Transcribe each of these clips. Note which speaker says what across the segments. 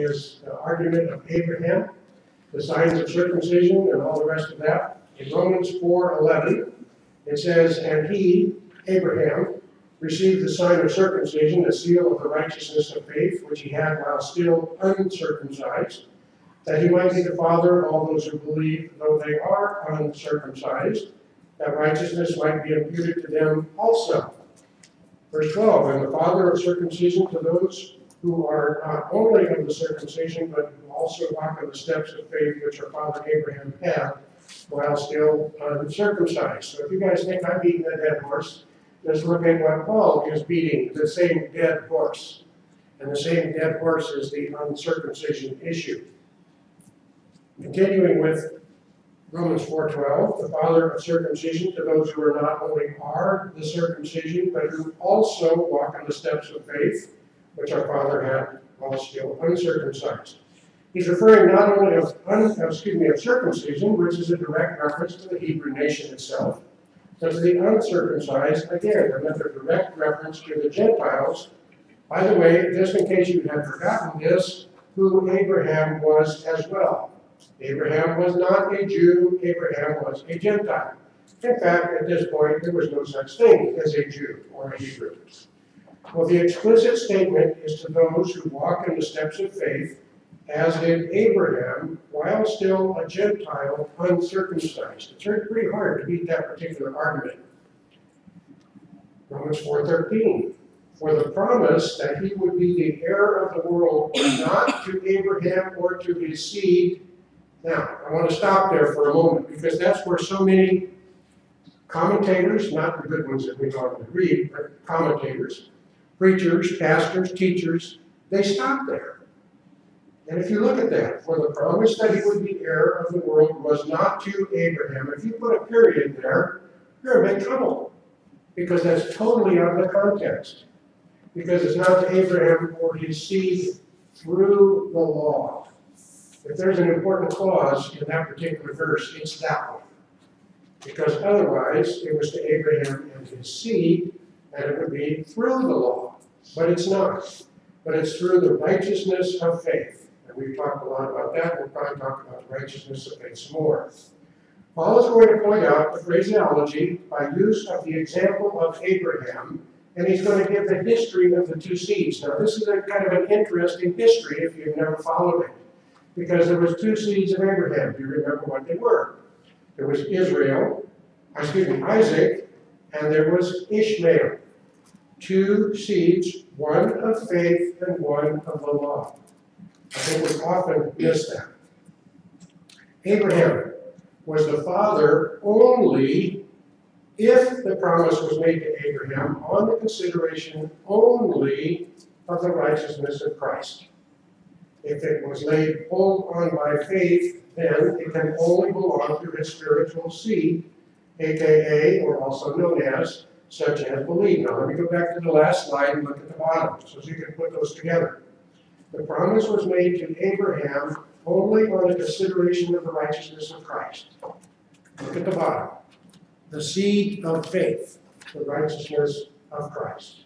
Speaker 1: his argument of Abraham, the signs of circumcision, and all the rest of that. In Romans 4:11, it says, "And he, Abraham, received the sign of circumcision, the seal of the righteousness of faith, which he had while still uncircumcised, that he might be the father of all those who believe, though they are uncircumcised, that righteousness might be imputed to them also." Verse 12, "And the father of circumcision to those who are not only of the circumcision, but who also walk in the steps of faith which our father Abraham had, while still uncircumcised." So if you guys think I'm beating a dead horse, just look at what Paul is beating, the same dead horse. And the same dead horse is the uncircumcision issue. Continuing with Romans 4:12, "The father of circumcision to those who are not only are the circumcision, but who also walk in the steps of faith, which our father had while still uncircumcised." He's referring not only of circumcision, which is a direct reference to the Hebrew nation itself, but to the uncircumcised, again, another direct reference to the Gentiles. By the way, just in case you had forgotten this, who Abraham was as well. Abraham was not a Jew, Abraham was a Gentile. In fact, at this point, there was no such thing as a Jew or a Hebrew. Well, the explicit statement is to those who walk in the steps of faith, as did Abraham, while still a Gentile, uncircumcised. It's pretty hard to beat that particular argument. Romans 4:13. "For the promise that he would be the heir of the world was not to Abraham or to his seed." Now, I want to stop there for a moment, because that's where so many commentators, not the good ones that we normally read, but commentators, preachers, pastors, teachers, they stop there. And if you look at that, "For the promise that he would be heir of the world was not to Abraham," if you put a period there, you're in big trouble, because that's totally out of the context. Because it's not to Abraham or his seed through the law. If there's an important clause in that particular verse, it's that one. Because otherwise, it was to Abraham and his seed, and it would be through the law. But it's not. But it's through the righteousness of faith. And we've talked a lot about that. We'll probably talk about the righteousness of faith some more. Paul is going to point out the phraseology by use of the example of Abraham, and he's going to give the history of the two seeds. Now, this is a kind of an interesting history if you've never followed it, because there was two seeds of Abraham. Do you remember what they were? There was Isaac, and there was Ishmael. Two seeds, one of faith and one of the law. I think we often miss that. Abraham was the father only if the promise was made to Abraham on the consideration only of the righteousness of Christ. If it was laid hold on by faith, then it can only belong to his spiritual seed, aka, or also known as, such as believe. Now let me go back to the last slide and look at the bottom, so you can put those together. The promise was made to Abraham only on the consideration of the righteousness of Christ. Look at the bottom. The seed of faith, the righteousness of Christ.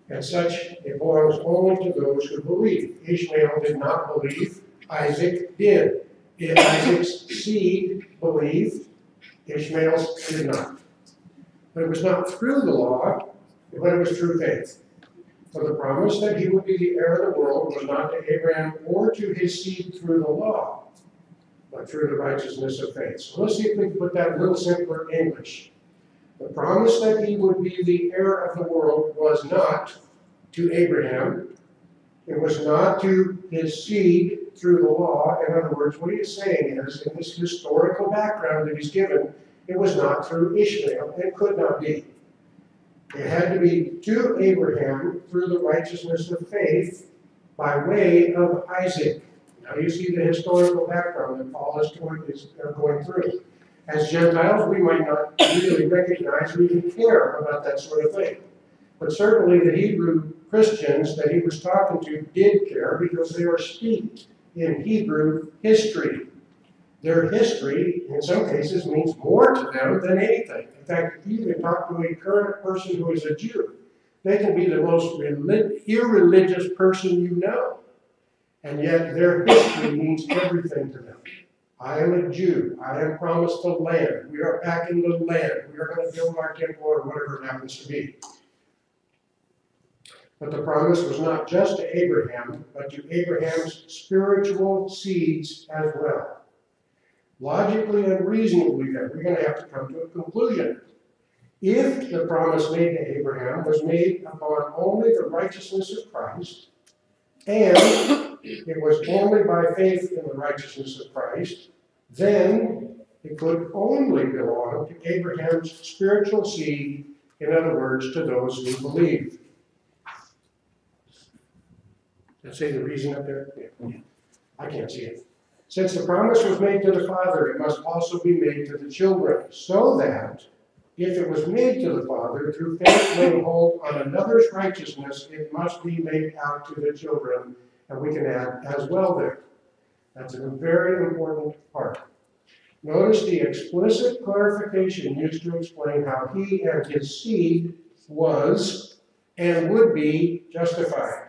Speaker 1: As such, it belongs only to those who believe. Ishmael did not believe, Isaac did. Isaac's seed believed, Ishmael's did not. But it was not through the law, but it was through faith. For the promise that he would be the heir of the world was not to Abraham or to his seed through the law, but through the righteousness of faith. So let's see if we can put that in a little simpler English. The promise that he would be the heir of the world was not to Abraham. It was not to his seed through the law. In other words, what he's saying is, in this historical background that he's given, it was not through Ishmael. It could not be. It had to be to Abraham through the righteousness of faith by way of Isaac. Now you see the historical background that Paul is going through. As Gentiles, we might not really recognize or even care about that sort of thing. But certainly the Hebrew Christians that he was talking to did care, because they are steeped in Hebrew history. Their history, in some cases, means more to them than anything. In fact, if you even talk to a current person who is a Jew, They can be the most irreligious person you know, and yet their history means everything to them. I am a Jew. I am promised the land. We are back in the land. We are going to build our temple or whatever it happens to be. But the promise was not just to Abraham, but to Abraham's spiritual seeds as well. Logically and reasonably, then, we're going to have to come to a conclusion. If the promise made to Abraham was made upon only the righteousness of Christ, and it was only by faith in the righteousness of Christ, then it could only belong to Abraham's spiritual seed, in other words, to those who believe. Did I say the reason up there? Yeah. I can't see it. Since the promise was made to the father, it must also be made to the children, so that if it was made to the father through faith laying hold on another's righteousness, it must be made out to the children, and we can add as well there. That's a very important part. Notice the explicit clarification used to explain how he and his seed was and would be justified.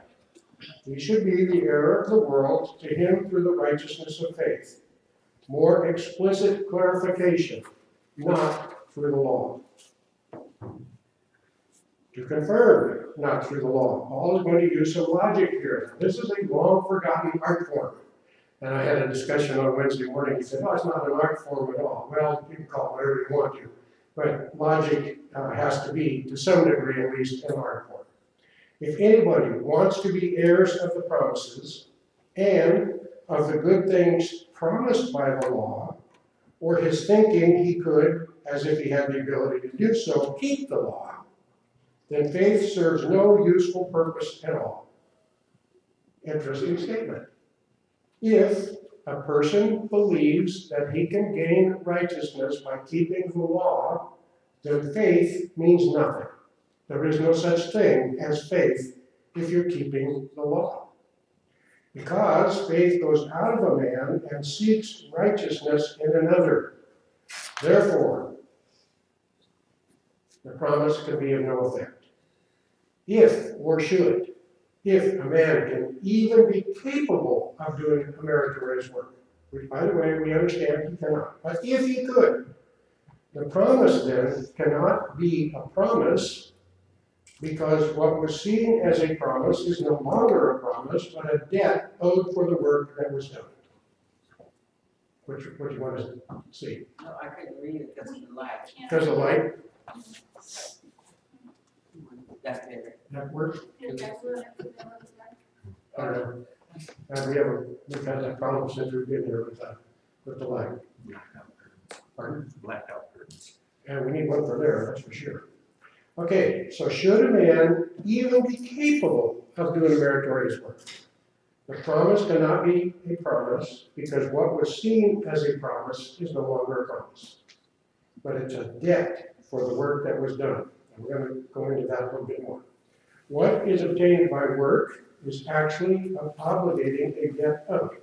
Speaker 1: He should be the heir of the world, to him through the righteousness of faith. More explicit clarification, not through the law. To confirm, not through the law. Paul is going to use some logic here. This is a long forgotten art form. And I had a discussion on Wednesday morning. He said, oh, it's not an art form at all. Well, you can call it whatever you want to. But logic has to be, to some degree at least, an art form. If anybody wants to be heirs of the promises and of the good things promised by the law, or his thinking he could, as if he had the ability to do so, keep the law, then faith serves no useful purpose at all. Interesting statement. If a person believes that he can gain righteousness by keeping the law, then faith means nothing. There is no such thing as faith if you're keeping the law. Because faith goes out of a man and seeks righteousness in another. Therefore, the promise can be of no effect. If, or should, if a man can even be capable of doing a meritorious work, which, by the way, we understand he cannot, but if he could, the promise then cannot be a promise, because what was seen as a promise is no longer a promise, but a debt owed for the work that was done. Which you want to see?
Speaker 2: No, I couldn't read it because of the light.
Speaker 1: Because of light?
Speaker 2: That's better.
Speaker 1: That works?
Speaker 3: Yeah,
Speaker 1: We've had that problem since we've been here with the light. Pardon?
Speaker 4: Blackout curtains.
Speaker 1: And we need one for there, that's for sure. Okay, so should a man even be capable of doing a meritorious work? The promise cannot be a promise because what was seen as a promise is no longer a promise. But it's a debt for the work that was done. And we're going to go into that a little bit more. What is obtained by work is actually obligating a debt owed.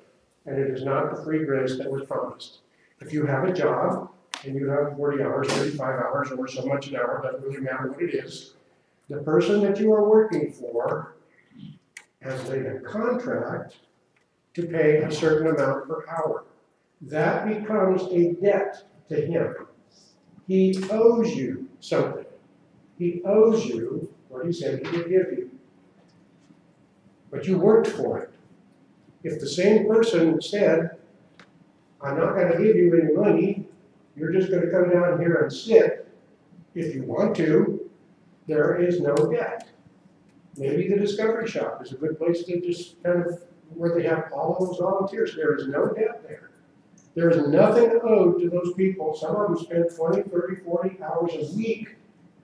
Speaker 1: And it is not the free grace that was promised. If you have a job, and you have 40 hours, 35 hours, or so much an hour, doesn't really matter what it is, the person that you are working for has laid a contract to pay a certain amount per hour. That becomes a debt to him. He owes you something. He owes you what he said he would give you. But you worked for it. If the same person said, I'm not going to give you any money, you're just going to come down here and sit, if you want to, there is no debt. Maybe the Discovery Shop is a good place to just kind of, where they have all of those volunteers. There is no debt there. There is nothing owed to those people. Some of them spend 20, 30, 40 hours a week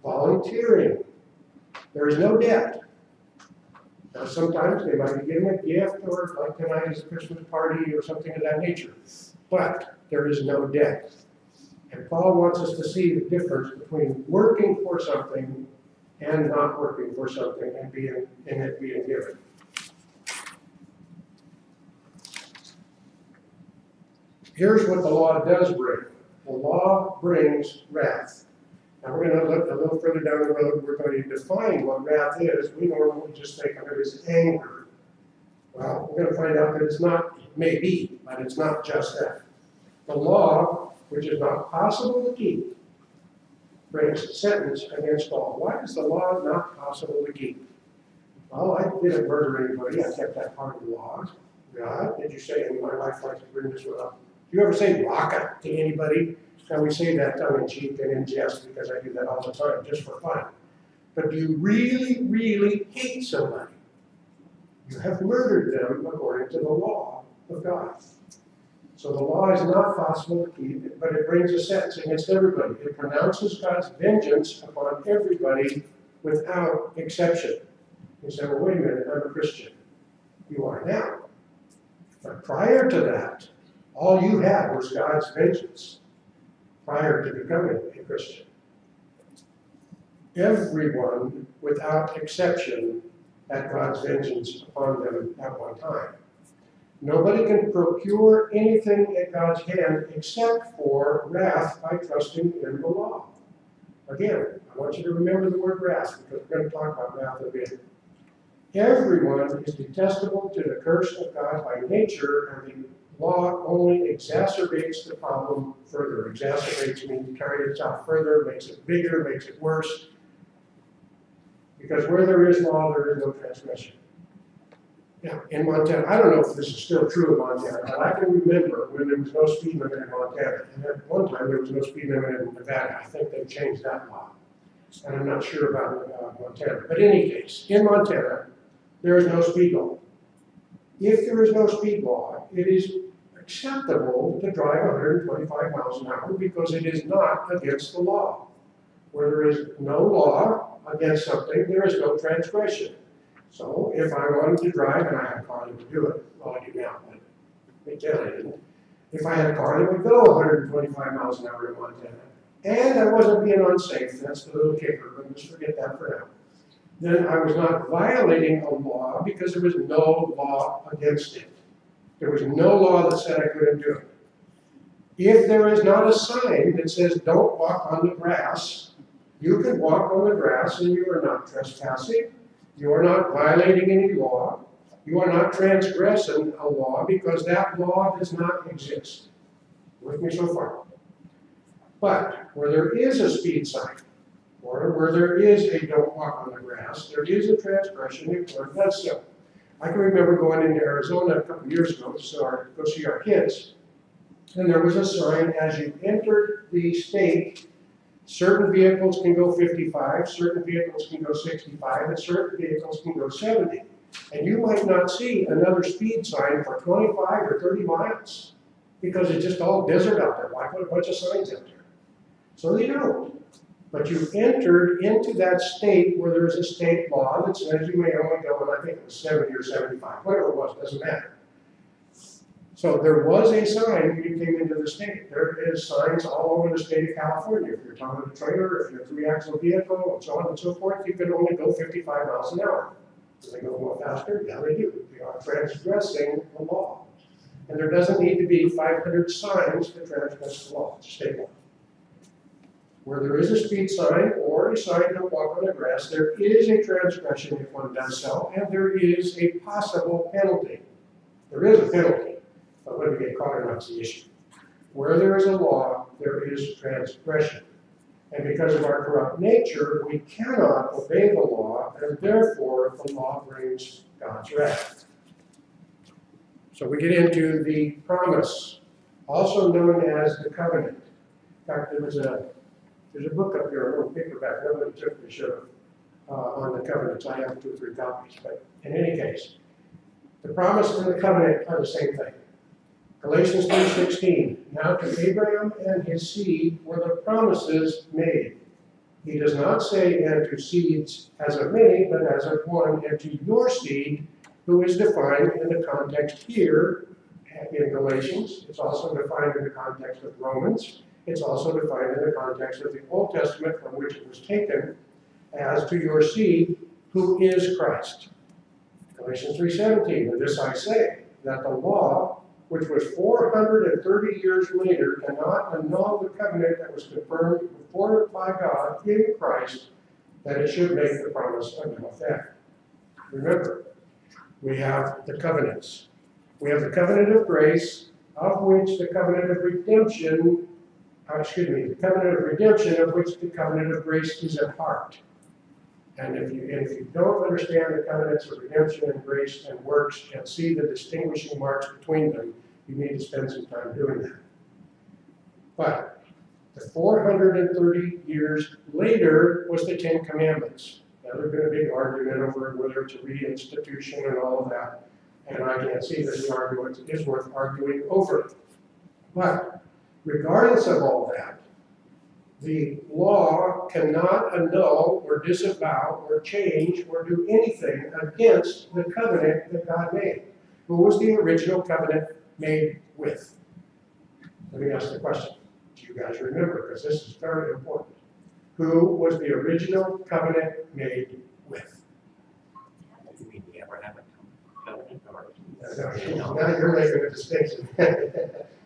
Speaker 1: volunteering. There is no debt. Now, sometimes they might be getting a gift, or like tonight is a Christmas party, or something of that nature. But there is no debt. And Paul wants us to see the difference between working for something and not working for something and it being given. Here's what the law does bring. The law brings wrath. Now we're going to look a little further down the road. We're going to define what wrath is. We normally just think of it as anger. Well, we're going to find out that it's not, it may be, but it's not just that. The law, which is not possible to keep, brings a sentence against all. Why is the law not possible to keep? Well, I didn't murder anybody. I kept that part of the law. God, did you say, and my wife likes to bring this one up. Do you ever say raka to anybody? Now we say that tongue in cheek and in jest because I do that all the time, just for fun. But do you really, really hate somebody? You have murdered them according to the law of God. So the law is not possible to keep, but it brings a sentence against everybody. It pronounces God's vengeance upon everybody without exception. You say, well, wait a minute, I'm a Christian. You are now. But prior to that, all you had was God's vengeance prior to becoming a Christian. Everyone, without exception, had God's vengeance upon them at one time. Nobody can procure anything at God's hand except for wrath by trusting in the law. Again, I want you to remember the word wrath because we're going to talk about wrath a bit. Everyone is detestable to the curse of God by nature, and the law only exacerbates the problem further. Exacerbates means carries it out further, makes it bigger, makes it worse. Because where there is law, there is no transgression. Yeah, in Montana, I don't know if this is still true in Montana, but I can remember when there was no speed limit in Montana. And at one time, there was no speed limit in Nevada. I think they changed that law. And I'm not sure about Montana. But in any case, in Montana, there is no speed law. If there is no speed law, it is acceptable to drive 125 miles an hour because it is not against the law. Where there is no law against something, there is no transgression. So if I wanted to drive, and I had a car that would do it, well, I do now, but I didn't. If I had a car that would go 125 miles an hour in Montana, and I wasn't being unsafe, that's the little kicker, but just forget that for now, then I was not violating a law because there was no law against it. There was no law that said I couldn't do it. If there is not a sign that says don't walk on the grass, you can walk on the grass and you are not trespassing. You are not violating any law. You are not transgressing a law because that law does not exist. With me so far? But where there is a speed sign, or where there is a don't walk on the grass, there is a transgression if one does so. I can remember going into Arizona a couple of years ago to go see our kids, and there was a sign as you entered the state. Certain vehicles can go 55, certain vehicles can go 65, and certain vehicles can go 70. And you might not see another speed sign for 25 or 30 miles because it's just all desert out there. Why put a bunch of signs out there? So they don't. But you entered into that state where there's a state law that says you may only go, and I think it was 70 or 75, whatever it was, doesn't matter. So there was a sign when you came into the state. There is signs all over the state of California. If you're towing a trailer, if you're a three-axle vehicle, and so on and so forth, you can only go 55 miles an hour. Do they go more faster? Yeah, they do. They are transgressing the law. And there doesn't need to be 500 signs to transgress the law. It's a state law. Where there is a speed sign or a sign to walk on the grass, there is a transgression if one does so, and there is a possible penalty. There is a penalty. But whether you get caught or not is the issue. Where there is a law, there is transgression. And because of our corrupt nature, we cannot obey the law, and therefore the law brings God's wrath. So we get into the promise, also known as the covenant. In fact, there's a book up here, a little paperback, nobody took the show on the covenants. I have 2 or 3 copies, but in any case, the promise and the covenant are the same thing. Galatians 3:16, now to Abraham and his seed were the promises made. He does not say, and to seeds as of many, but as of one, and to your seed, who is defined in the context here in Galatians. It's also defined in the context of Romans. It's also defined in the context of the Old Testament from which it was taken, as to your seed, who is Christ. Galatians 3:17, and this I say, that the law, which was 430 years later, cannot annul the covenant that was confirmed with appointed by God in Christ that it should make the promise of no effect. Remember, we have the covenants. We have the covenant of grace, of which the covenant of redemption, the covenant of redemption, of which the covenant of grace is a part. And if you don't understand the covenants of redemption and grace and works and see the distinguishing marks between them, you need to spend some time doing that. But the 430 years later was the Ten Commandments. Now, there's been a big argument over whether it's a reinstitution and all of that. And I can't see that the argument is worth arguing over. But regardless of all that, the law cannot annul or disavow or change or do anything against the covenant that God made. Who was the original covenant made with? Let me ask the question. Do you guys remember? Because this is very important. Who was the original covenant made with?
Speaker 3: You mean the Abrahamic covenant?
Speaker 1: Now you're making a distinction.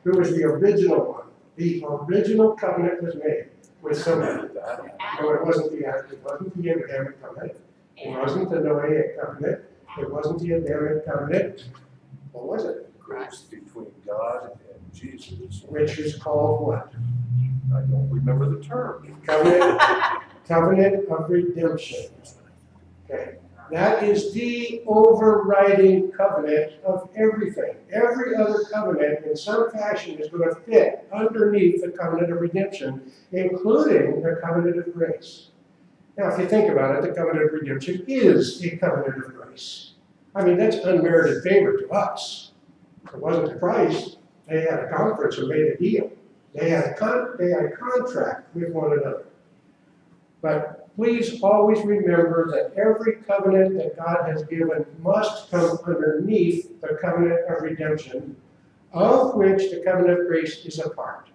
Speaker 1: Who was the original one? The original covenant was made with somebody. No, it wasn't the Abrahamic covenant. It wasn't the Noahic covenant. It wasn't the Adamic covenant. What was it?
Speaker 4: Grace between God and Jesus.
Speaker 1: Which is called what?
Speaker 4: I don't remember the term.
Speaker 1: Covenant of redemption. Okay. That is the overriding covenant of everything. Every other covenant in some fashion is going to fit underneath the covenant of redemption, including the covenant of grace. Now, if you think about it, the covenant of redemption is a covenant of grace. I mean, that's unmerited favor to us. It wasn't to Christ. They had a conference and made a deal. They had a contract with one another. But please always remember that every covenant that God has given must come underneath the covenant of redemption, of which the covenant of grace is a part.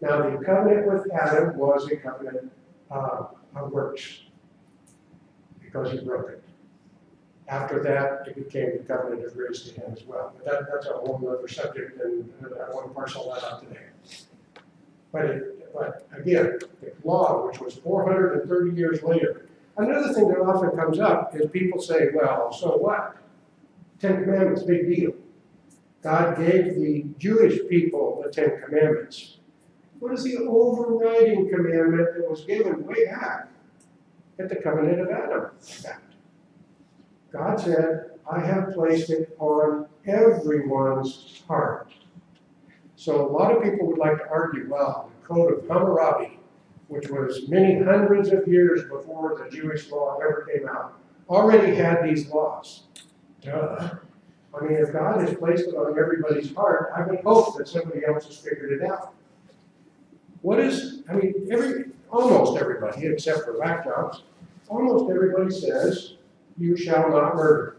Speaker 1: Now, the covenant with Adam was a covenant of works, because he broke it. After that, it became the covenant of grace to him as well. But that's a whole other subject, and I won't parcel that out today. But again, the law, which was 430 years later. Another thing that often comes up is people say, well, so what? Ten Commandments, big deal. God gave the Jewish people the Ten Commandments. What is the overriding commandment that was given way back at the covenant of Adam? God said, I have placed it on everyone's heart. So a lot of people would like to argue, well, the Code of Hammurabi, which was many hundreds of years before the Jewish law ever came out, already had these laws. Duh. I mean, if God has placed it on everybody's heart, I would hope that somebody else has figured it out. Almost everybody, except for whack jobs, almost everybody says, you shall not murder.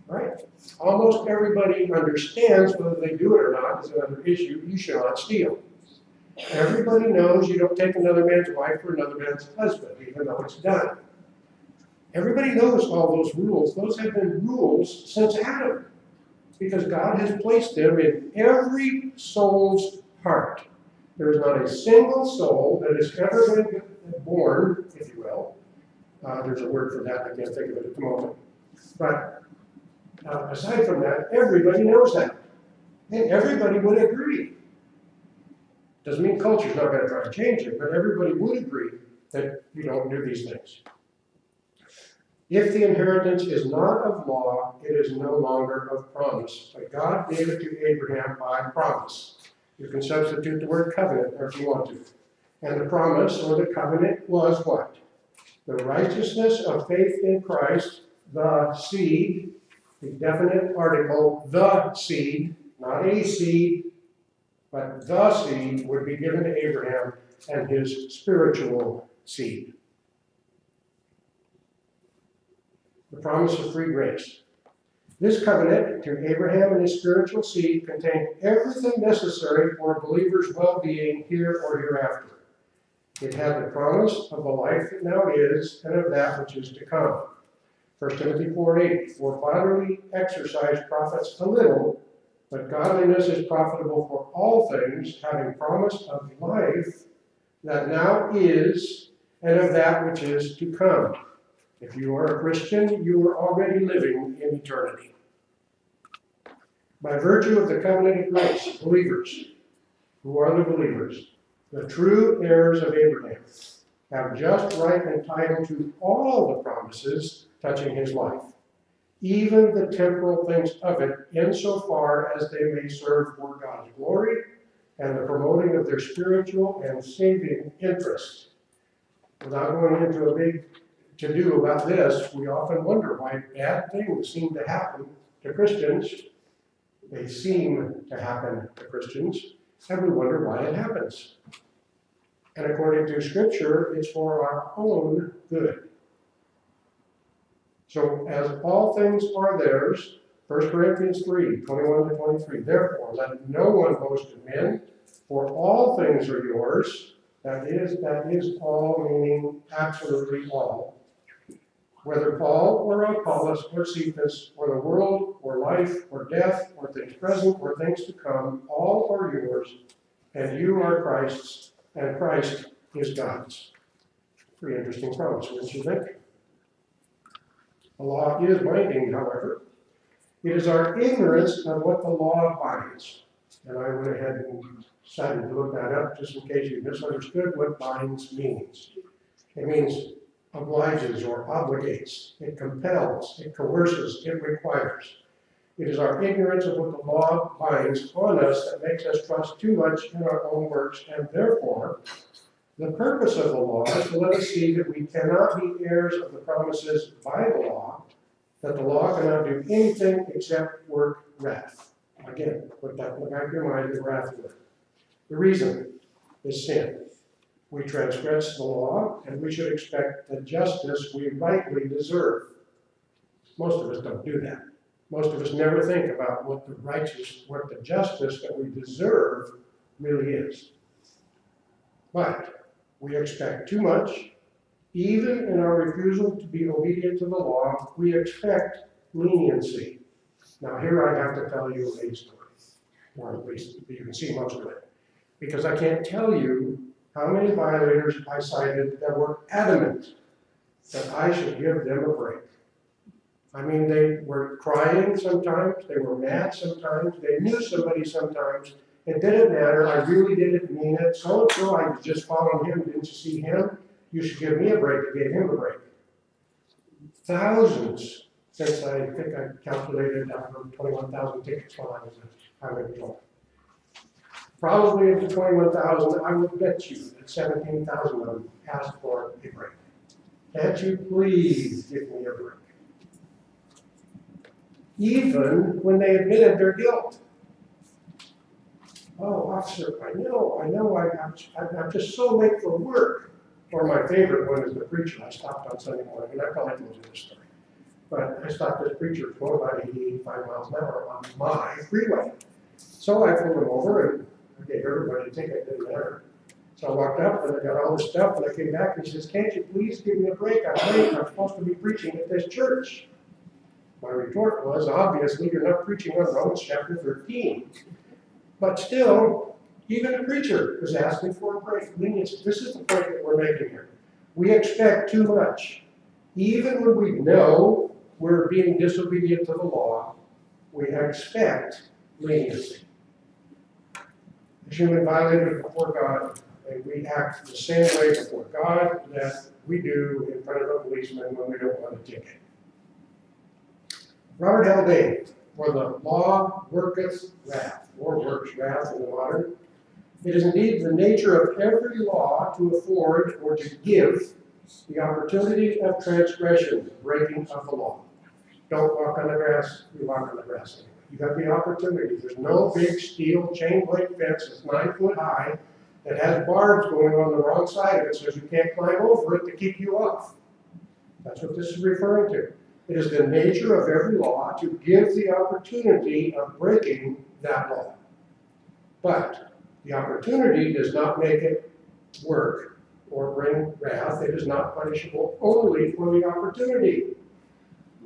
Speaker 1: Right? Almost everybody understands, whether they do it or not is another issue, you shall not steal. Everybody knows you don't take another man's wife or another man's husband, even though it's done. Everybody knows all those rules. Those have been rules since Adam, because God has placed them in every soul's heart. There is not a single soul that has ever been born, if you will. There's a word for that, I can't think of it at the moment. But aside from that, everybody knows that. And everybody would agree. Doesn't mean culture's not going to try to change it, but everybody would agree that you don't do these things. If the inheritance is not of law, it is no longer of promise. But God gave it to Abraham by promise. You can substitute the word covenant if you want to. And the promise or the covenant was what? The righteousness of faith in Christ, the seed, the definite article, the seed, not a seed, but the seed would be given to Abraham and his spiritual seed. The promise of free grace. This covenant to Abraham and his spiritual seed contained everything necessary for a believer's well-being here or hereafter. It had the promise of the life that now is and of that which is to come. 1 Timothy 4:8, for bodily exercise profits a little, but godliness is profitable for all things, having promise of life that now is and of that which is to come. If you are a Christian, you are already living in eternity. By virtue of the covenant of grace, believers, who are the believers, the true heirs of Abraham, have just right and title to all the promises touching his life, even the temporal things of it, insofar as they may serve for God's glory and the promoting of their spiritual and saving interests. Without going into a big to-do about this, we often wonder why bad things seem to happen to Christians. They seem to happen to Christians, and we wonder why it happens. And according to Scripture, it's for our own good. So, as all things are theirs, 1 Corinthians 3, 21 to 23, therefore, let no one boast of men, for all things are yours. That is all, meaning absolutely all. Whether Paul or Apollos or Cephas or the world or life or death or things present or things to come, all are yours, and you are Christ's, and Christ is God's. Pretty interesting promise, wouldn't you think? The law is binding, however. It is our ignorance of what the law binds. And I went ahead and decided to look that up just in case you misunderstood what binds means. It means obliges or obligates. It compels, it coerces, it requires. It is our ignorance of what the law binds on us that makes us trust too much in our own works, and therefore, the purpose of the law is to let us see that we cannot be heirs of the promises by the law, that the law cannot do anything except work wrath. Again, put that in the back of your mind, the wrath word. The reason is sin. We transgress the law, and we should expect the justice we rightly deserve. Most of us don't do that. Most of us never think about what the justice that we deserve really is. But we expect too much. Even in our refusal to be obedient to the law, we expect leniency. Now here I have to tell you a story, or at least you can see most of it, because I can't tell you how many violators I cited that were adamant that I should give them a break. I mean, they were crying sometimes, they were mad sometimes, they knew somebody sometimes. It didn't matter, I really didn't mean it. So-and-so, I was just following him, didn't you see him? You should give me a break to give him a break. Thousands, since I think I calculated 21,000 tickets while I was a highway patrol. Probably of the 21,000, I would bet you that 17,000 of them asked for a break. Can't you please give me a break? Even when they admitted their guilt. Oh, officer, I know, I'm just so late for work. Or my favorite one is the preacher. I stopped on Sunday morning, and I probably told you this story. But I stopped this preacher going about 80, 85 miles an hour on my freeway. So I pulled him over, and I gave everybody a ticket, didn't matter. So I walked up, and I got all this stuff, and I came back, and he says, can't you please give me a break? I'm late, I'm supposed to be preaching at this church. My retort was, obviously, you're not preaching on Romans chapter 13. But still, even a preacher is asking for a break. Leniency. This is the point that we're making here. We expect too much. Even when we know we're being disobedient to the law, we expect leniency. As human violators before God, and we act the same way before God that we do in front of a policeman when we don't want a ticket. Robert Haldane, for the law worketh wrath, or works wrath in the modern. It is indeed the nature of every law to afford or to give the opportunity of transgression, the breaking of the law. Don't walk on the grass, you walk on the grass anyway. You got the opportunity. There's no big steel chain link fence that's 9 foot high that has barbs going on the wrong side of it so you can't climb over it to keep you off. That's what this is referring to. It is the nature of every law to give the opportunity of breaking that law. But the opportunity does not make it work or bring wrath. It is not punishable only for the opportunity.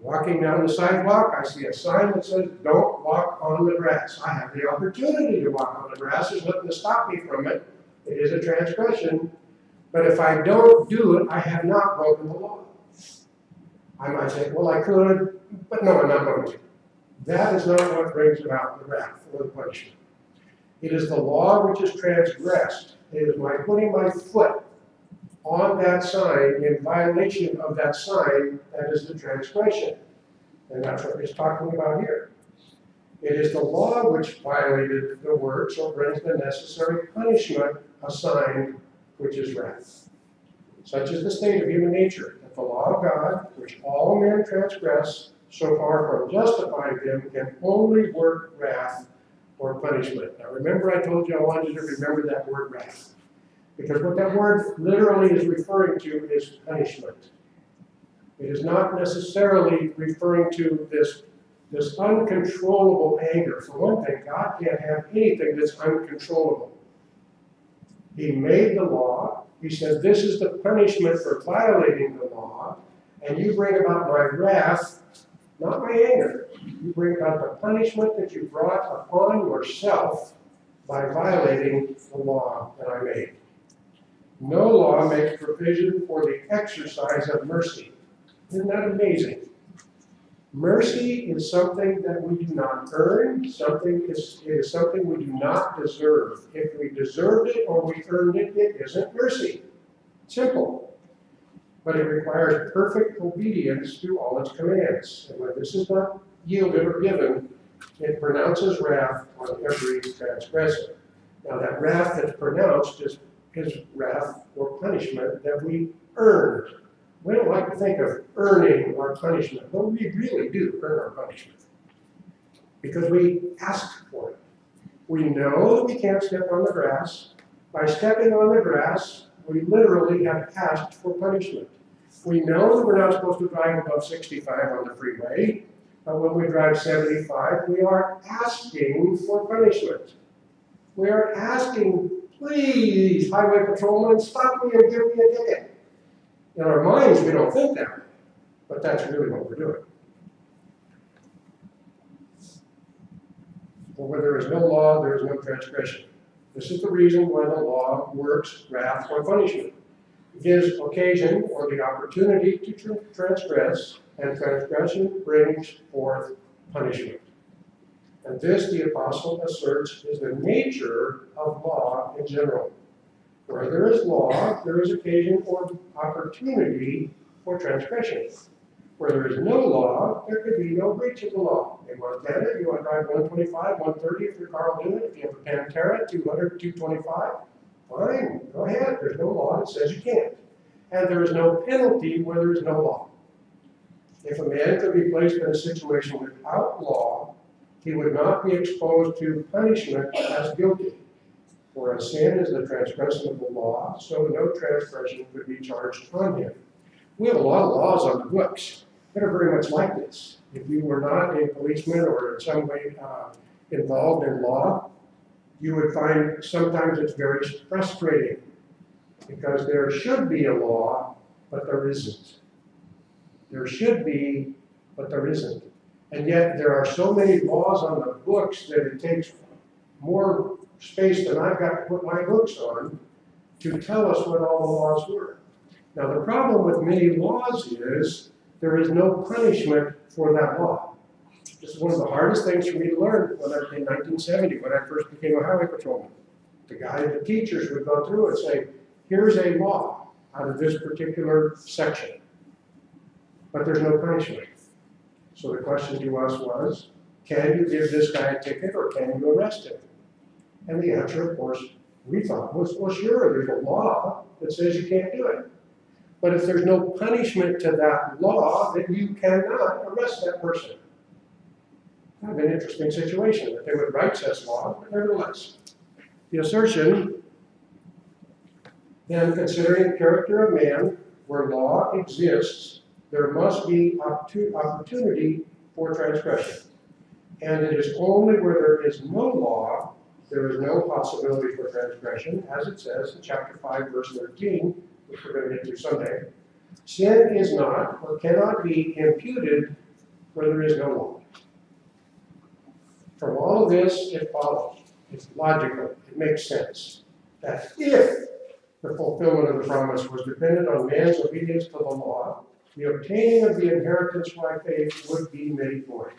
Speaker 1: Walking down the sidewalk, I see a sign that says, don't walk on the grass. I have the opportunity to walk on the grass. There's nothing to stop me from it. It is a transgression, But if I don't do it, I have not broken the law. I might say, well, I could, but no, I'm not going to. That is not what brings about the wrath or the punishment. It is the law which is transgressed. It is my putting my foot on that sign in violation of that sign that is the transgression. And that's what he's talking about here. It is the law which violated the word, so brings the necessary punishment assigned, which is wrath. Such is the state of human nature, that the law of God, which all men transgress, so far from justifying them, can only work wrath or punishment. Now remember, I told you I wanted you to remember that word wrath. Because what that word literally is referring to is punishment. It is not necessarily referring to this uncontrollable anger. For one thing, God can't have anything that's uncontrollable. He made the law. He said, this is the punishment for violating the law, and you bring about my wrath, not my anger. You bring about the punishment that you brought upon yourself by violating the law that I made. No law makes provision for the exercise of mercy. Isn't that amazing? Mercy is something that we do not earn. It is something we do not deserve. If we deserved it or we earned it, it isn't mercy. Simple. But it requires perfect obedience to all its commands. And when this is not yielded or given, it pronounces wrath on every transgressor. Now that wrath that's pronounced is wrath or punishment that we earned. We don't like to think of earning our punishment, but we really do earn our punishment. Because we ask for it. We know that we can't step on the grass. By stepping on the grass, we literally have asked for punishment. We know that we're not supposed to drive above 65 on the freeway, but when we drive 75, we are asking for punishment. We are asking, please, highway patrolman, stop me and give me a ticket. In our minds, we don't think that way, but that's really what we're doing. For where there is no law, there is no transgression. This is the reason why the law works wrath or punishment. It gives occasion or the opportunity to transgress, and transgression brings forth punishment. And this, the apostle asserts, is the nature of law in general. Where there is law, there is occasion or opportunity for transgression. Where there is no law, there could be no breach of the law. In Montana, you want to drive 125, 130 if your car will do it. If you have a Pantera, 200, 225, fine, go ahead. There's no law that says you can't. And there is no penalty where there is no law. If a man could be placed in a situation without law, he would not be exposed to punishment as guilty. For a sin is the transgression of the law, so no transgression could be charged on him. We have a lot of laws on the books that are very much like this. If you were not a policeman or in some way involved in law, you would find sometimes it's very frustrating because there should be a law, but there isn't. There should be, but there isn't. And yet there are so many laws on the books that it takes more space than I've got to put my books on to tell us what all the laws were. Now the problem with many laws is there is no punishment for that law. This is one of the hardest things for me to learn in 1970 when I first became a highway patrolman. The teachers would go through and say, here's a law out of this particular section, but there's no punishment. So the question to us was, can you give this guy a ticket or can you arrest him? And the answer, of course, we thought was, well, sure, there's a law that says you can't do it. But if there's no punishment to that law, then you cannot arrest that person. Kind of an interesting situation that they would write such law, but nevertheless. The assertion, then, considering the character of man, where law exists, there must be opportunity for transgression. And it is only where there is no law, there is no possibility for transgression, as it says in chapter 5, verse 13, which we're going to get to someday. Sin is not or cannot be imputed where there is no law. From all of this, it follows. It's logical. It makes sense. That if the fulfillment of the promise was dependent on man's obedience to the law, the obtaining of the inheritance by faith would be made void.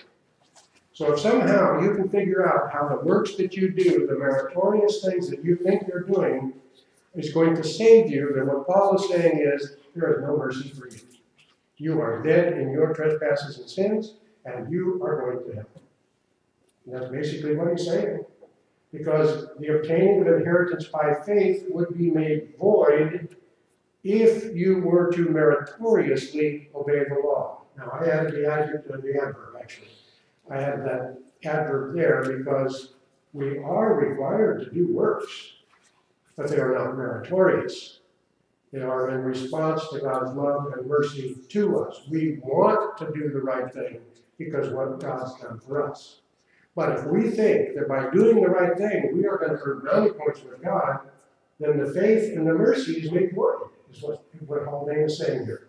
Speaker 1: So if somehow you can figure out how the works that you do, the meritorious things that you think you're doing, is going to save you, then what Paul is saying is, there is no mercy for you. You are dead in your trespasses and sins, and you are going to hell. And that's basically what he's saying. Because the obtaining of inheritance by faith would be made void if you were to meritoriously obey the law. Now, I added the adverb, actually. I had that adverb there because we are required to do works, but they are not meritorious. They are in response to God's love and mercy to us. We want to do the right thing because of what God's done for us. But if we think that by doing the right thing, we are going to earn brownie points with God, then the faith and the mercy is made void, is what Haldane is saying here.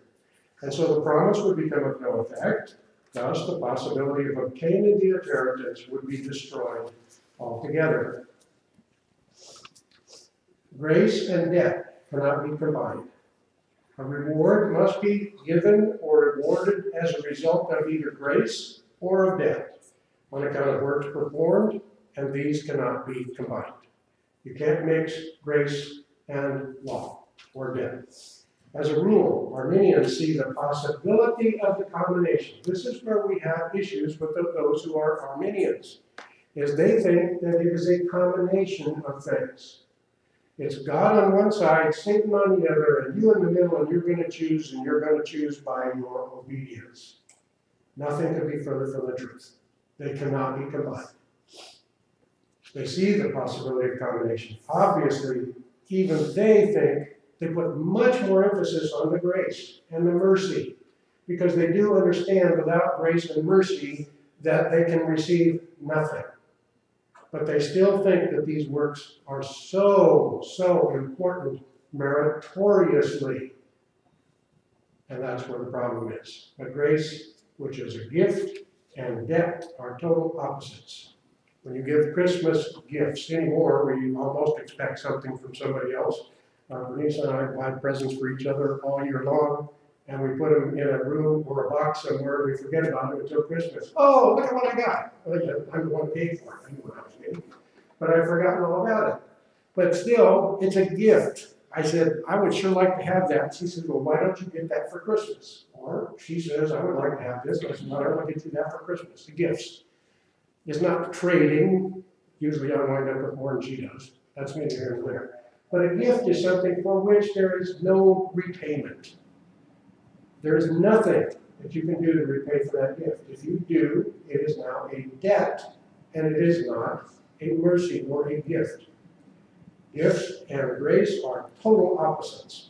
Speaker 1: And so the promise would become of no effect. Thus, the possibility of obtaining the inheritance would be destroyed altogether. Grace and debt cannot be combined. A reward must be given or rewarded as a result of either grace or of debt, on account of works performed, and these cannot be combined. You can't mix grace and law or debt. As a rule, Arminians see the possibility of the combination. This is where we have issues with those who are Arminians, is they think that it is a combination of things. It's God on one side, Satan on the other, and you in the middle, and you're going to choose, and you're going to choose by your obedience. Nothing could be further from the truth. They cannot be combined. They see the possibility of combination. Obviously, even they think they put much more emphasis on the grace and the mercy, because they do understand without grace and mercy that they can receive nothing. But they still think that these works are so important meritoriously. And that's where the problem is. But grace, which is a gift, and debt are total opposites. When you give Christmas gifts anymore, we almost expect something from somebody else. Bernice and I buy presents for each other all year long, and we put them in a room or a box somewhere. We forget about them until Christmas. Oh, look at what I got. Well, yeah, I'm the one who paid for it. I knew what I was getting. But I've forgotten all about it. But still, it's a gift. I said, I would sure like to have that. She said, well, why don't you get that for Christmas? Or she says, I would like to have this. I said, why don't I get you that for Christmas? The gifts. It's not trading. Usually I wind up with more than she does. That's me here and there. But a gift is something for which there is no repayment. There is nothing that you can do to repay for that gift. If you do, it is now a debt, and it is not a mercy or a gift. Gifts and grace are total opposites.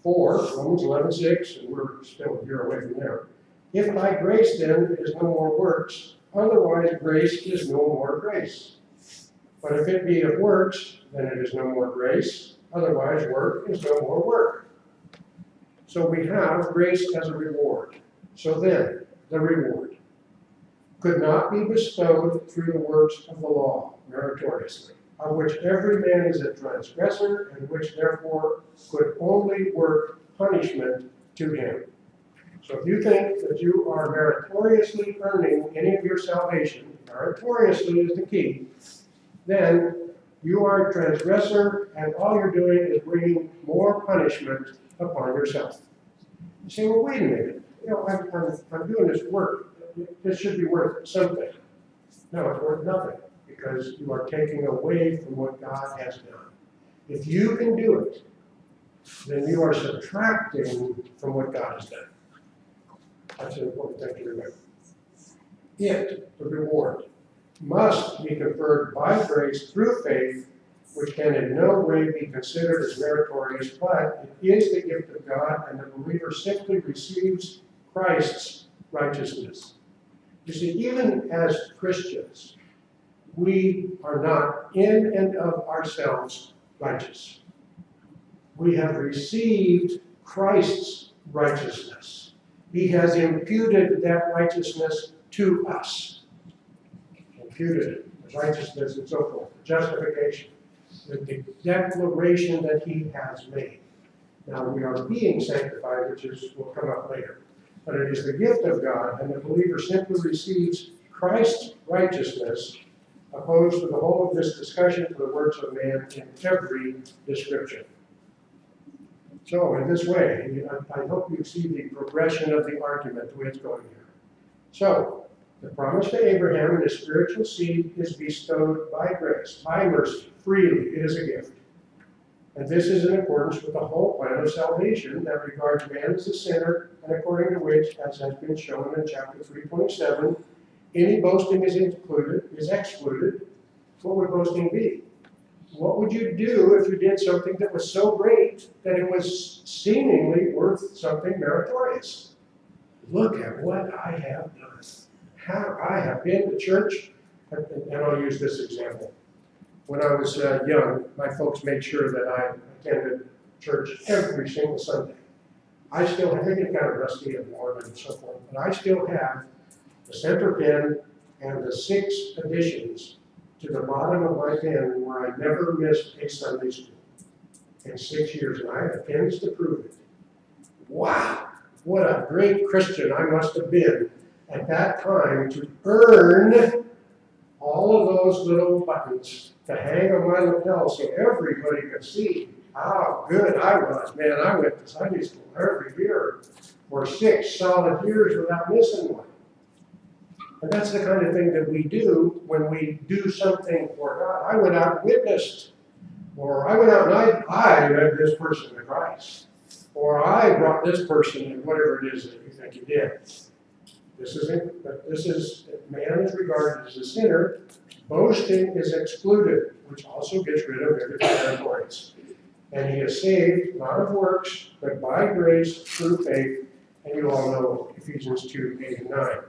Speaker 1: For Romans 11:6, and we're still a year away from there. If by grace then is no more works, otherwise grace is no more grace. But if it be of works, then it is no more grace, otherwise work is no more work. So we have grace as a reward. So then, the reward could not be bestowed through the works of the law, meritoriously, of which every man is a transgressor, and which therefore could only work punishment to him. So if you think that you are meritoriously earning any of your salvation, meritoriously is the key, then you are a transgressor, and all you're doing is bringing more punishment upon yourself. You say, well, wait a minute. You know, I'm doing this work. This should be worth something. No, it's worth nothing, because you are taking away from what God has done. If you can do it, then you are subtracting from what God has done. That's an important thing to remember. It, the reward, must be conferred by grace through faith, which can in no way be considered as meritorious, but it is the gift of God, and the believer simply receives Christ's righteousness. You see, even as Christians, we are not in and of ourselves righteous. We have received Christ's righteousness. He has imputed that righteousness to us. Imputed it, the righteousness and so forth, justification. the declaration that he has made. Now, we are being sanctified, which will come up later. But it is the gift of God, and the believer simply receives Christ's righteousness, opposed to the whole of this discussion for the works of man in every description. So, in this way, I hope you see the progression of the argument, the way it's going here. So, the promise to Abraham and his spiritual seed is bestowed by grace, by mercy, freely. It is a gift. And this is in accordance with the whole plan of salvation that regards man as a sinner, and according to which, as has been shown in chapter 3:27, any boasting is excluded. What would boasting be? What would you do if you did something that was so great that it was seemingly worth something meritorious? Look at what I have done. How I have been to church, and I'll use this example. When I was young, my folks made sure that I attended church every single Sunday. I still have, I get kind of rusty and morbid and so forth, but I still have the center pin and the 6 additions to the bottom of my pen where I never missed a Sunday school in 6 years, and I have pins to prove it. Wow, what a great Christian I must have been at that time to earn all of those little buttons to hang on my lapel so everybody could see how good I was. Man, I went to Sunday school every year for 6 solid years without missing one. And that's the kind of thing that we do when we do something for God. I went out and witnessed, or I went out and I led this person to Christ, or I brought this person in, whatever it is that you think you did. This is, man is regarded as a sinner. Boasting is excluded, which also gets rid of everything meritorious. And he is saved, not of works, but by grace through faith. And you all know Ephesians 2:8 and 9.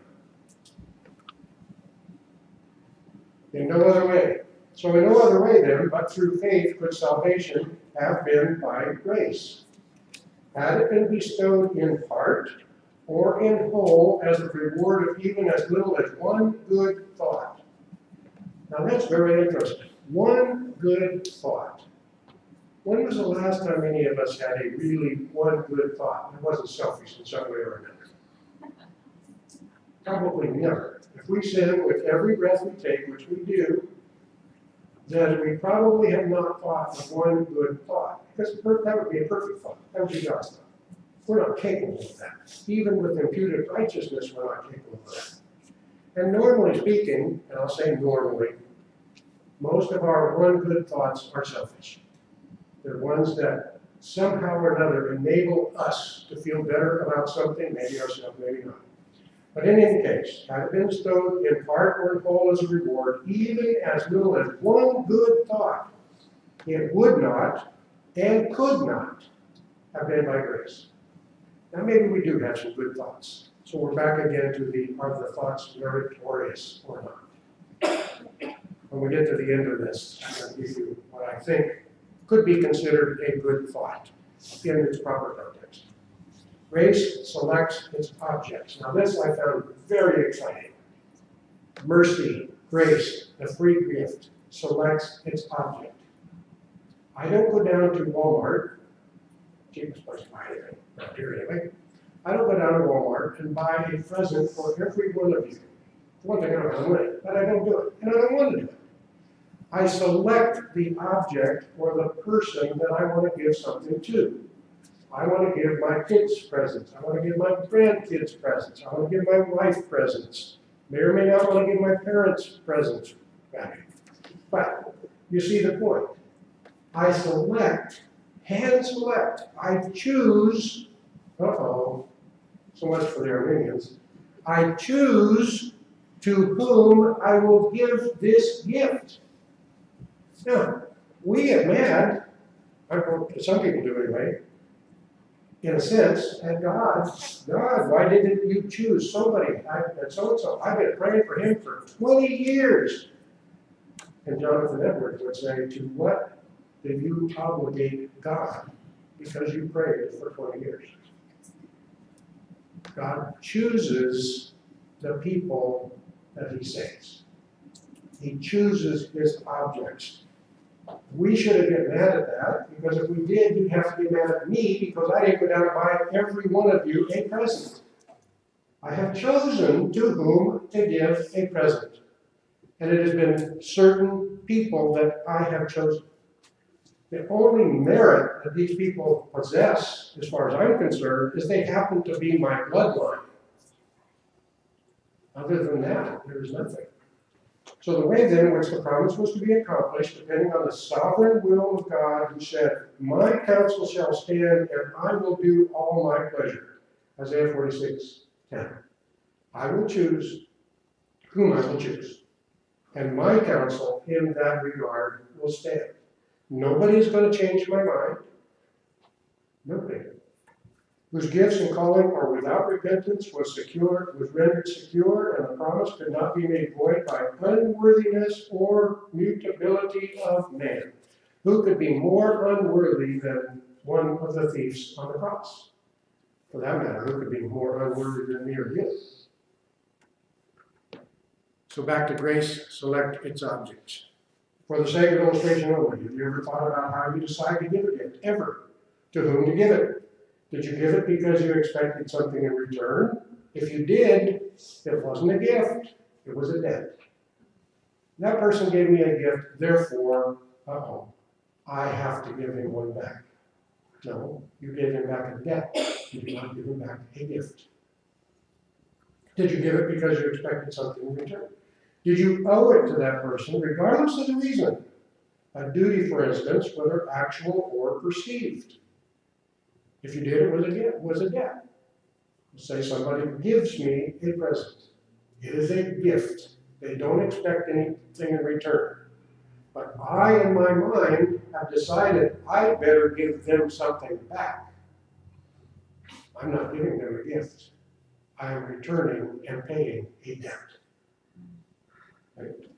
Speaker 1: In no other way. So in no other way then, but through faith could salvation have been by grace. Had it been bestowed in part or in whole as a reward of even as little as one good thought. Now that's very interesting. One good thought. When was the last time any of us had a really one good thought that wasn't selfish in some way or another? Probably never. If we sin with every breath we take, which we do, then we probably have not thought of one good thought. Because that would be a perfect thought. That would be God's thought. We're not capable of that. Even with imputed righteousness, we're not capable of that. And normally speaking, and I'll say normally, most of our one good thoughts are selfish. They're ones that somehow or another enable us to feel better about something, maybe ourselves, maybe not. But in any case, had it been bestowed in part or in whole as a reward, even as little as one good thought, it would not and could not have been by grace. Now maybe we do have some good thoughts. So we're back again to are the thoughts meritorious or not? When we get to the end of this, I'm going to give you what I think could be considered a good thought in its proper context. Grace selects its objects. Now this I found very exciting. Mercy, grace, the free gift, selects its object. I don't go down to Walmart, cheapest place to buy anything, not here anyway. I don't go down to Walmart and buy a present for every one of you. One thing, I don't have money, but I don't do it, and I don't want to do it. I select the object or the person that I want to give something to. I want to give my kids presents. I want to give my grandkids presents. I want to give my wife presents. May or may not want to give my parents presents back. But you see the point. I select, hand select. I choose, so much for the Armenians. I choose to whom I will give this gift. Now, we get mad, some people do anyway, in a sense, at God, why didn't you choose somebody, so-and-so? I've been praying for him for 20 years. And Jonathan Edwards would say, to what did you obligate God because you prayed for 20 years? God chooses the people that he saves. He chooses his objects. We shouldn't get mad at that, because if we did, you'd have to get mad at me because I didn't go down and buy every one of you a present. I have chosen to whom to give a present. And it has been certain people that I have chosen. The only merit that these people possess, as far as I'm concerned, is they happen to be my bloodline. Other than that, there is nothing. So the way then in which the promise was to be accomplished, depending on the sovereign will of God, who said, "My counsel shall stand, and I will do all my pleasure." Isaiah 46:10. I will choose whom I will choose, and my counsel in that regard will stand. Nobody is going to change my mind. Nobody. Whose gifts and calling are without repentance was rendered secure, and the promise could not be made void by unworthiness or mutability of man. Who could be more unworthy than one of the thieves on the cross? For that matter, who could be more unworthy than me or you? So back to grace, select its objects. For the sake of illustration only, have you ever thought about how you decide to give a gift? Ever? To whom to give it? Did you give it because you expected something in return? If you did, it wasn't a gift, it was a debt. That person gave me a gift, therefore, I have to give him one back. No, you gave him back a debt. You did not give him back a gift. Did you give it because you expected something in return? Did you owe it to that person, regardless of the reason? A duty, for instance, whether actual or perceived. If you did, it was a debt. Say somebody gives me a present. It is a gift. They don't expect anything in return. But I, in my mind, have decided I better give them something back. I'm not giving them a gift. I am returning and paying a debt. Right?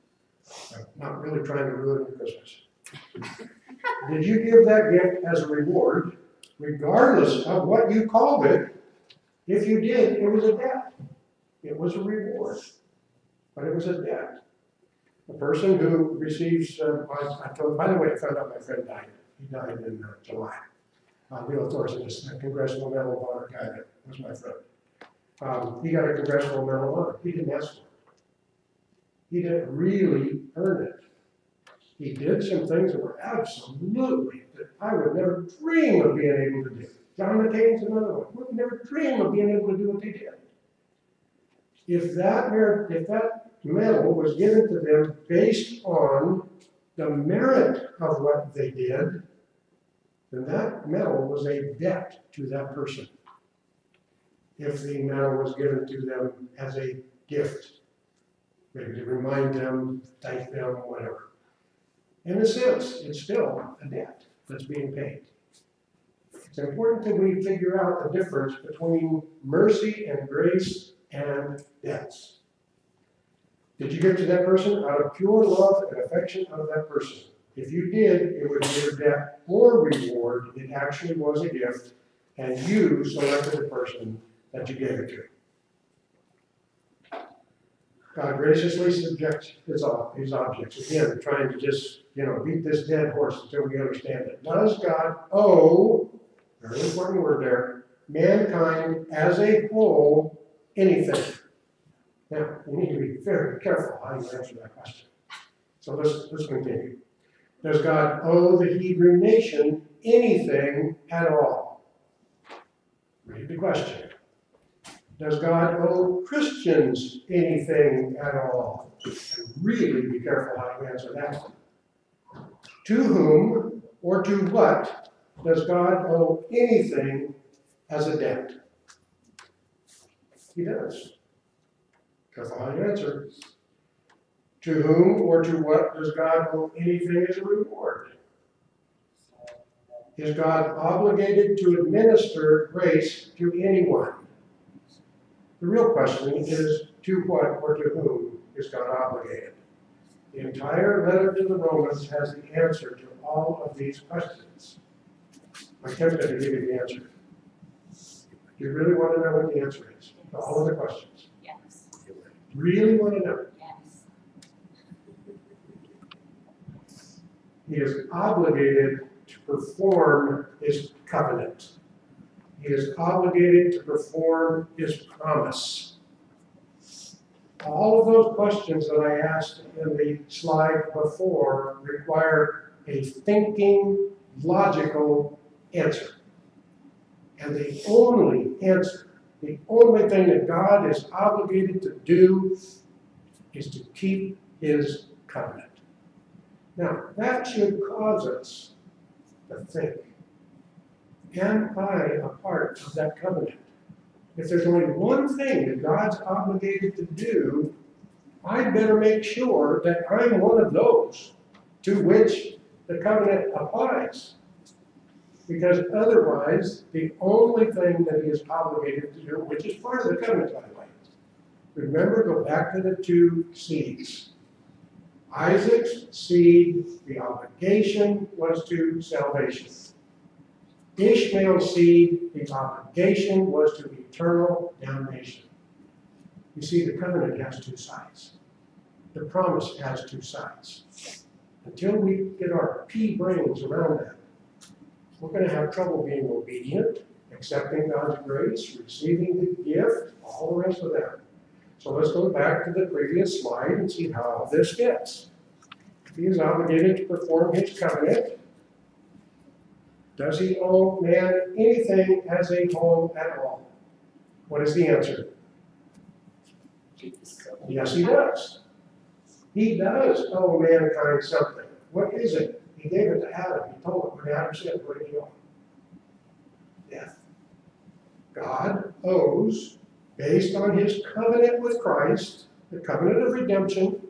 Speaker 1: I'm not really trying to ruin your Christmas. Did you give that gift as a reward, regardless of what you called it? If you did, it was a debt. It was a reward, but it was a debt. The person who receives, by the way, I found out my friend died. He died in July. Leo Thorson, a Congressional Medal of Honor guy that was my friend. He got a Congressional Medal of Honor. He didn't ask for it. He didn't really earn it. He did some things that were absolutely, that I would never dream of being able to do. John McCain's another one. We would never dream of being able to do what they did. If that medal was given to them based on the merit of what they did, then that medal was a debt to that person. If the medal was given to them as a gift, maybe to remind them, thank them, whatever. In a sense, it's still a debt that's being paid. It's important that we figure out the difference between mercy and grace and debts. Did you give to that person out of pure love and affection of that person? If you did, it would be a debt or reward. It actually was a gift, and you selected the person that you gave it to. God graciously subjects his objects. Again, trying to just, beat this dead horse until we understand it. Does God owe, very important word there, mankind as a whole anything? Now, you need to be very careful how you answer that question. So let's continue. Does God owe the Hebrew nation anything at all? Read the question. Does God owe Christians anything at all? And really be careful how you answer that one. To whom or to what does God owe anything as a debt? He does. Careful how you answer. To whom or to what does God owe anything as a reward? Is God obligated to administer grace to anyone? The real question is, to what or to whom is God obligated? The entire letter to the Romans has the answer to all of these questions. I'm tempted to give you the answer. Do you really want to know what the answer is to all of the questions?
Speaker 5: Yes.
Speaker 1: Really want to know?
Speaker 5: Yes.
Speaker 1: He is obligated to perform his covenant. He is obligated to perform his promise. All of those questions that I asked in the slide before require a thinking, logical answer. And the only answer, the only thing that God is obligated to do is to keep his covenant. Now, that should cause us to think, am I a part of that covenant? If there's only one thing that God's obligated to do, I'd better make sure that I'm one of those to which the covenant applies. Because otherwise, the only thing that he is obligated to do, which is part of the covenant, by the way, remember, go back to the two seeds. Isaac's seed, the obligation was to salvation. Ishmael's seed, the obligation was to eternal damnation. You see, the covenant has two sides. The promise has two sides. Until we get our pea brains around that, we're going to have trouble being obedient, accepting God's grace, receiving the gift, all the rest of that. So let's go back to the previous slide and see how all this fits. He is obligated to perform his covenant. Does he owe man anything as a whole at all? What is the answer? Yes, he does. He does owe mankind something. What is it? He gave it to Adam. He told him when Adam sinned, what did he owe? Death. God owes, based on his covenant with Christ, the covenant of redemption,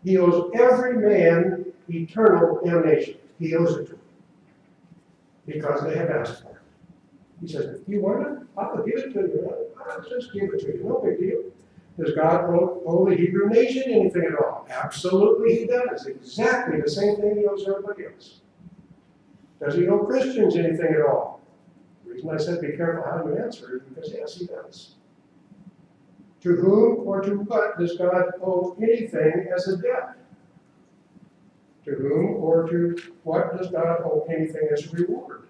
Speaker 1: he owes every man eternal damnation. He owes it to them because they have asked for it. He says, you want it? I'll give it to you. I'll just give it to you. No big deal. Does God owe the Hebrew nation anything at all? Absolutely he does. Exactly the same thing he owes everybody else. Does he owe Christians anything at all? The reason I said be careful how you answer is because yes, he does. To whom or to what does God owe anything as a debt? To whom or to what does God owe anything as a reward?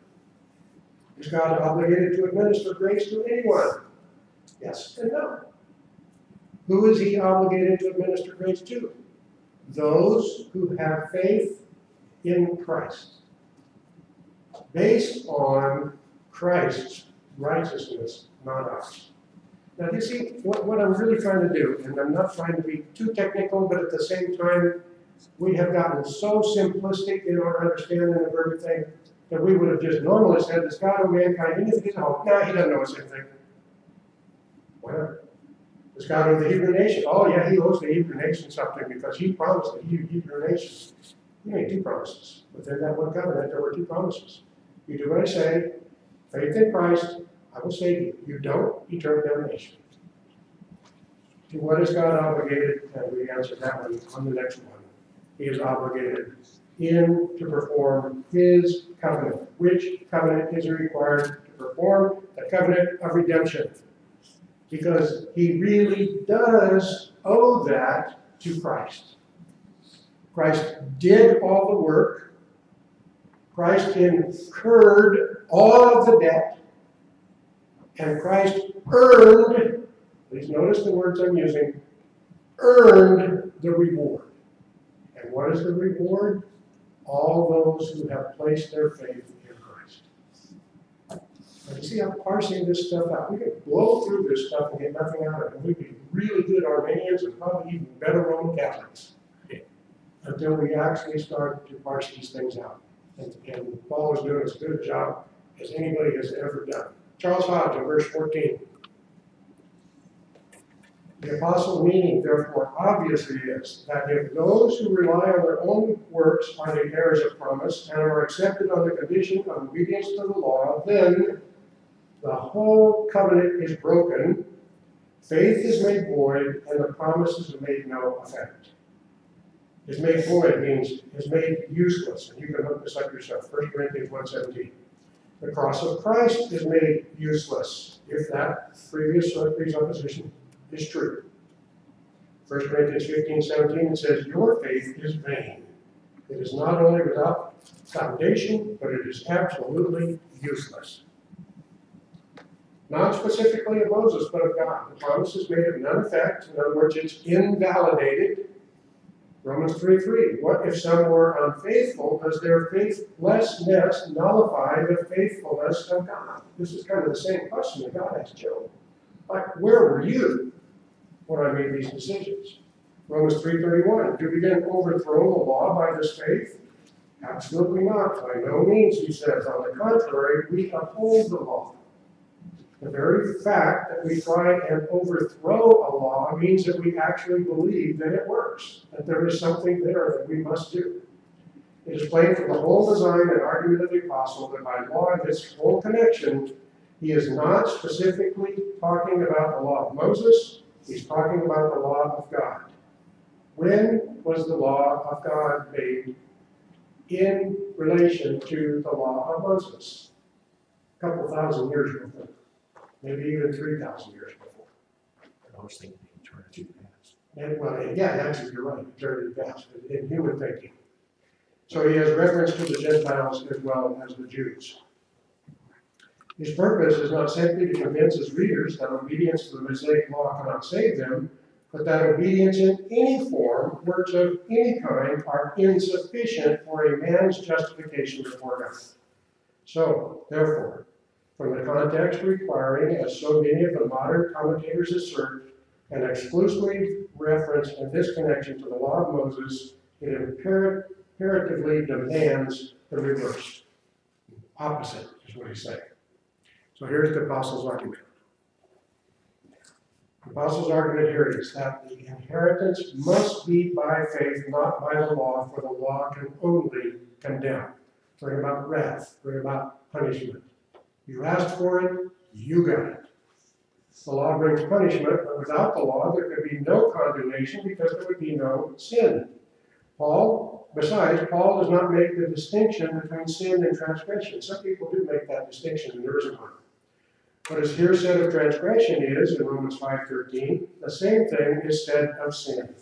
Speaker 1: Is God obligated to administer grace to anyone? Yes and no. Who is he obligated to administer grace to? Those who have faith in Christ, based on Christ's righteousness, not ours. Now, you see, what I'm really trying to do, and I'm not trying to be too technical, but at the same time, we have gotten so simplistic in our understanding of everything that we would have just normally said, does God owe mankind anything at all? No, he doesn't owe us anything. Why not? Does God owe the Hebrew nation? Oh, yeah, he owes the Hebrew nation something because he promised the Hebrew nation. He made two promises. Within that one covenant, there were two promises. You do what I say, faith in Christ, I will save you. You don't, eternal damnation. To what is God obligated? And we answer that one on the next one. He is obligated to perform his covenant. Which covenant is he required to perform? The covenant of redemption. Because he really does owe that to Christ. Christ did all the work. Christ incurred all of the debt. And Christ earned, please notice the words I'm using, earned the reward. And what is the reward? All those who have placed their faith in Christ. And you see, I'm parsing this stuff out. We could blow through this stuff and get nothing out of it. And we'd be really good Armenians and probably even better Roman Catholics until we actually start to parse these things out. And Paul is doing as good a job as anybody has ever done. Charles Hodge in verse 14. The apostle meaning, therefore, obviously is that if those who rely on their own works are the heirs of promise and are accepted on the condition of obedience to the law, then the whole covenant is broken, faith is made void, and the promises are made no effect. Is made void means is made useless, and you can look this up yourself. 1 Corinthians 1:17. The cross of Christ is made useless, if that previous presupposition is true. 1 Corinthians 15:17 it says, your faith is vain. It is not only without foundation, but it is absolutely useless. Not specifically of Moses, but of God. The promise is made of none effect. In other words, it's invalidated. Romans 3:3. What if some were unfaithful? Does their faithlessness nullify the faithfulness of God? This is kind of the same question that God asked Job. Like, where were you when I made these decisions? Romans 3:31. Do we then overthrow the law by this faith? Absolutely not. By no means, he says. On the contrary, we uphold the law. The very fact that we try and overthrow a law means that we actually believe that it works, that there is something there that we must do. It is plain from the whole design and argument of the apostle that by law and its whole connection, he is not specifically talking about the law of Moses, he's talking about the law of God. When was the law of God made in relation to the law of Moses? A couple thousand years before. Maybe even 3,000 years before.
Speaker 3: I was thinking eternity past.
Speaker 1: And well, yeah, actually, you're right, eternity past, in human thinking. So he has reference to the Gentiles as well as the Jews. His purpose is not simply to convince his readers that obedience to the Mosaic law cannot save them, but that obedience in any form, works of any kind, are insufficient for a man's justification before God. So, therefore, from the context requiring, as so many of the modern commentators assert, an exclusively reference in this connection to the law of Moses, it imperatively demands the reverse. Opposite is what he's saying. So here's the Apostle's argument. The Apostle's argument here is that the inheritance must be by faith, not by the law, for the law can only condemn, bring about wrath, bring about punishment. You asked for it, you got it. The law brings punishment, but without the law, there could be no condemnation because there would be no sin. Besides, Paul does not make the distinction between sin and transgression. Some people do make that distinction, and there isn't one. What is here said of transgression is, in Romans 5:13, the same thing is said of sin.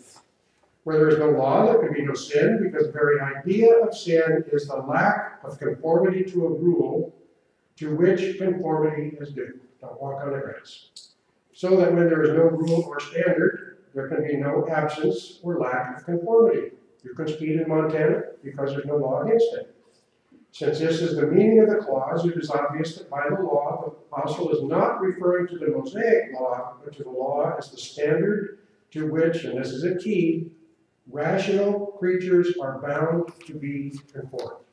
Speaker 1: Where there is no law, there can be no sin, because the very idea of sin is the lack of conformity to a rule to which conformity is due. Don't walk on the grass. So that when there is no rule or standard, there can be no absence or lack of conformity. You can speed in Montana because there's no law against it. Since this is the meaning of the clause, it is obvious that by the law, the apostle is not referring to the Mosaic law, but to the law as the standard to which, and this is a key, rational creatures are bound to be conformed.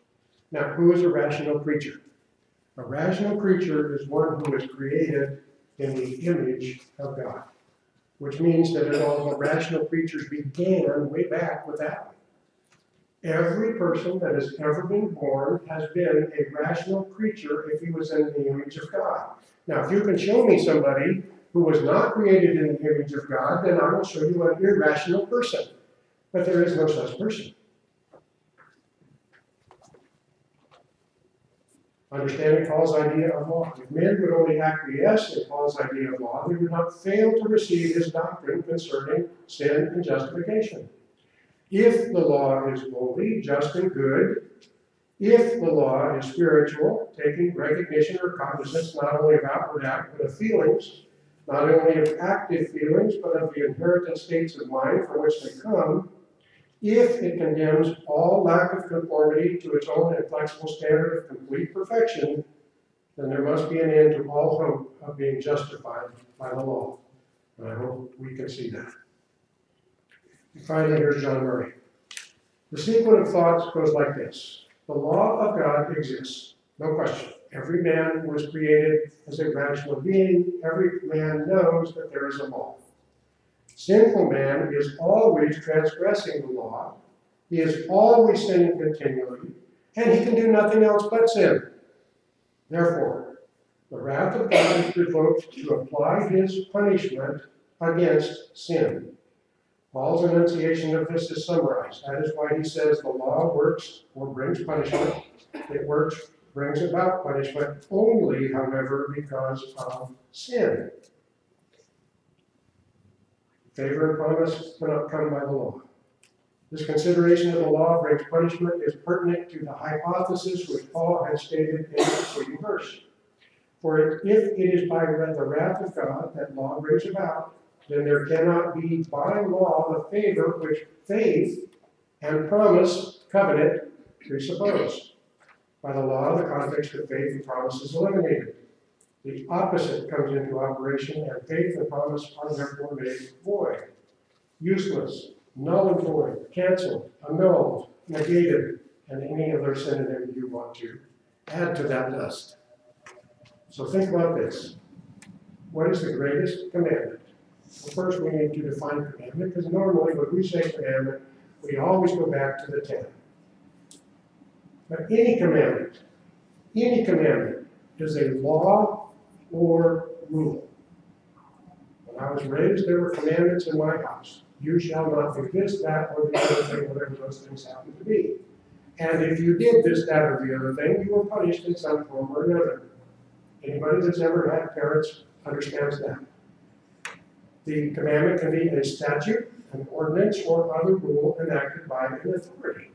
Speaker 1: Now, who is a rational creature? A rational creature is one who is created in the image of God, which means that all the rational creatures began way back with Adam. Every person that has ever been born has been a rational creature if he was in the image of God. Now, if you can show me somebody who was not created in the image of God, then I will show you an irrational person. But there is no such person. Understanding Paul's idea of law. If men would only acquiesce in Paul's idea of law, they would not fail to receive his doctrine concerning sin and justification. If the law is holy, just and good, if the law is spiritual, taking recognition or cognizance not only of outward act, but of feelings, not only of active feelings, but of the inherited states of mind from which they come, if it condemns all lack of conformity to its own inflexible standard of complete perfection, then there must be an end to all hope of being justified by the law. And I hope we can see that. And finally, here's John Murray. The sequence of thoughts goes like this. The law of God exists, no question. Every man was created as a rational being. Every man knows that there is a law. Sinful man is always transgressing the law. He is always sinning continually, and he can do nothing else but sin. Therefore, the wrath of God is provoked to apply his punishment against sin. Paul's enunciation of this is summarized. That is why he says the law works or brings punishment. It brings about punishment only, however, because of sin. Favor and promise cannot come by the law. This consideration of the law brings punishment is pertinent to the hypothesis which Paul has stated in the preceding verse. For if it is by the wrath of God that law brings about, then there cannot be by law the favor which faith and promise, covenant, presuppose. By the law, the context of faith and promise is eliminated. The opposite comes into operation, and faith and promise are therefore made void, useless, null and void, canceled, annulled, negated, and any other synonym you want to add to that list. So think about this. What is the greatest commandment? Well, first we need to define commandment, because normally when we say commandment, we always go back to the 10. But any commandment is a law or rule. When I was raised, there were commandments in my house. You shall not do this, that, or the other thing, whatever those things happen to be. And if you did this, that, or the other thing, you were punished in some form or another. Anybody that's ever had parents understands that. The commandment can be a statute, an ordinance, or other rule enacted by an authority.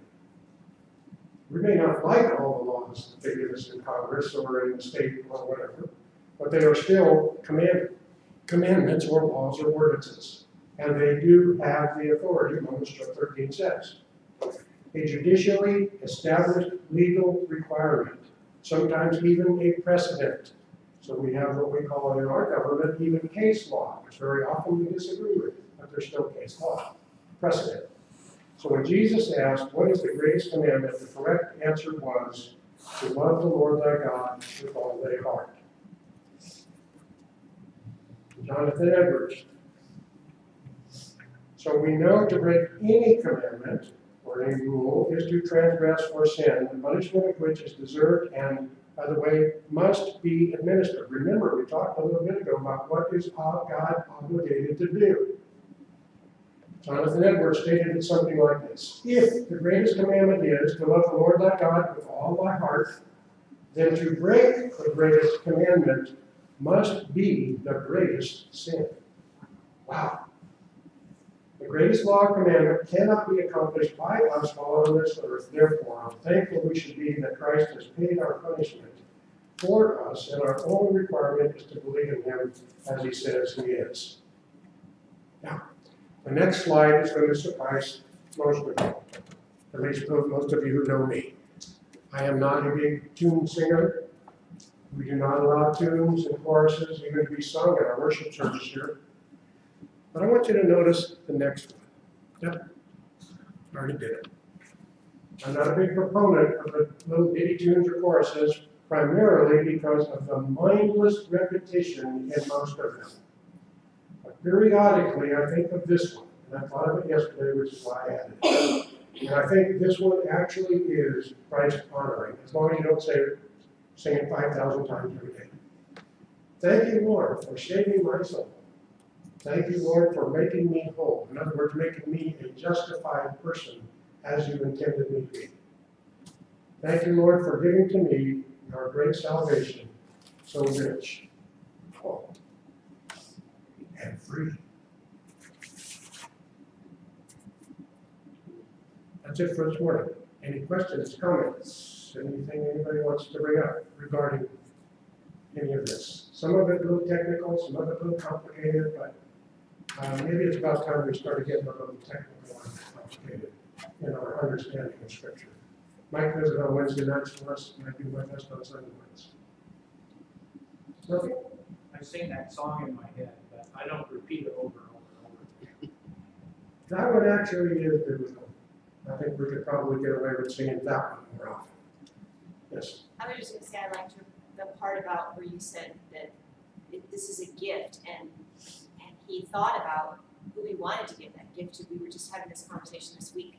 Speaker 1: We may not like all the laws that they give us in Congress or in the state or whatever, but they are still commandments or laws or ordinances. And they do have the authority, Romans 13 says. A judicially established legal requirement, sometimes even a precedent. So we have what we call in our government even case law, which very often we disagree with, but there's still case law, precedent. So when Jesus asked, what is the greatest commandment, the correct answer was to love the Lord thy God with all thy heart. Jonathan Edwards. So we know to break any commandment or any rule is to transgress or sin, the punishment of which is deserved and, by the way, must be administered. Remember, we talked a little bit ago about what is God obligated to do. Jonathan Edwards stated it something like this. If the greatest commandment is to love the Lord thy God with all thy heart, then to break the greatest commandment must be the greatest sin. Wow. The greatest law or commandment cannot be accomplished by us while on this earth. Therefore, how thankful we should be that Christ has paid our punishment for us, and our only requirement is to believe in him as he says he is. Now, the next slide is going to surprise most of you, at least most of you who know me. I am not a big tune singer. We do not allow tunes and choruses even to be sung in our worship service here. But I want you to notice the next one. Yep, already did it. I'm not a big proponent of the little bitty tunes or choruses, primarily because of the mindless repetition in most of them. But periodically, I think of this one, and I thought of it yesterday, which is why I added it. And I think this one actually is Christ honoring, as long as you don't sing it 5,000 times every day. Thank you, Lord, for saving my soul. Thank you, Lord, for making me whole. In other words, making me a justified person as you intended me to be. Thank you, Lord, for giving to me your great salvation, so rich, full, and free. That's it for this morning. Any questions, comments, anything anybody wants to bring up regarding any of this? Some of it a little technical, some of it a little complicated, but maybe it's about time we started getting a little technical and complicated in our understanding of Scripture. Mike does it on Wednesday nights for us, might be with us on Sunday nights. Nothing?
Speaker 5: I sing that song in my head, but I don't repeat it over and over and over.
Speaker 1: That one actually is biblical. I think we could probably get away with singing that one more often. Yes?
Speaker 6: I was just going to say, I liked the part about where you said that this is a gift, and he thought about who he wanted to give that gift to. We were just having this conversation this week.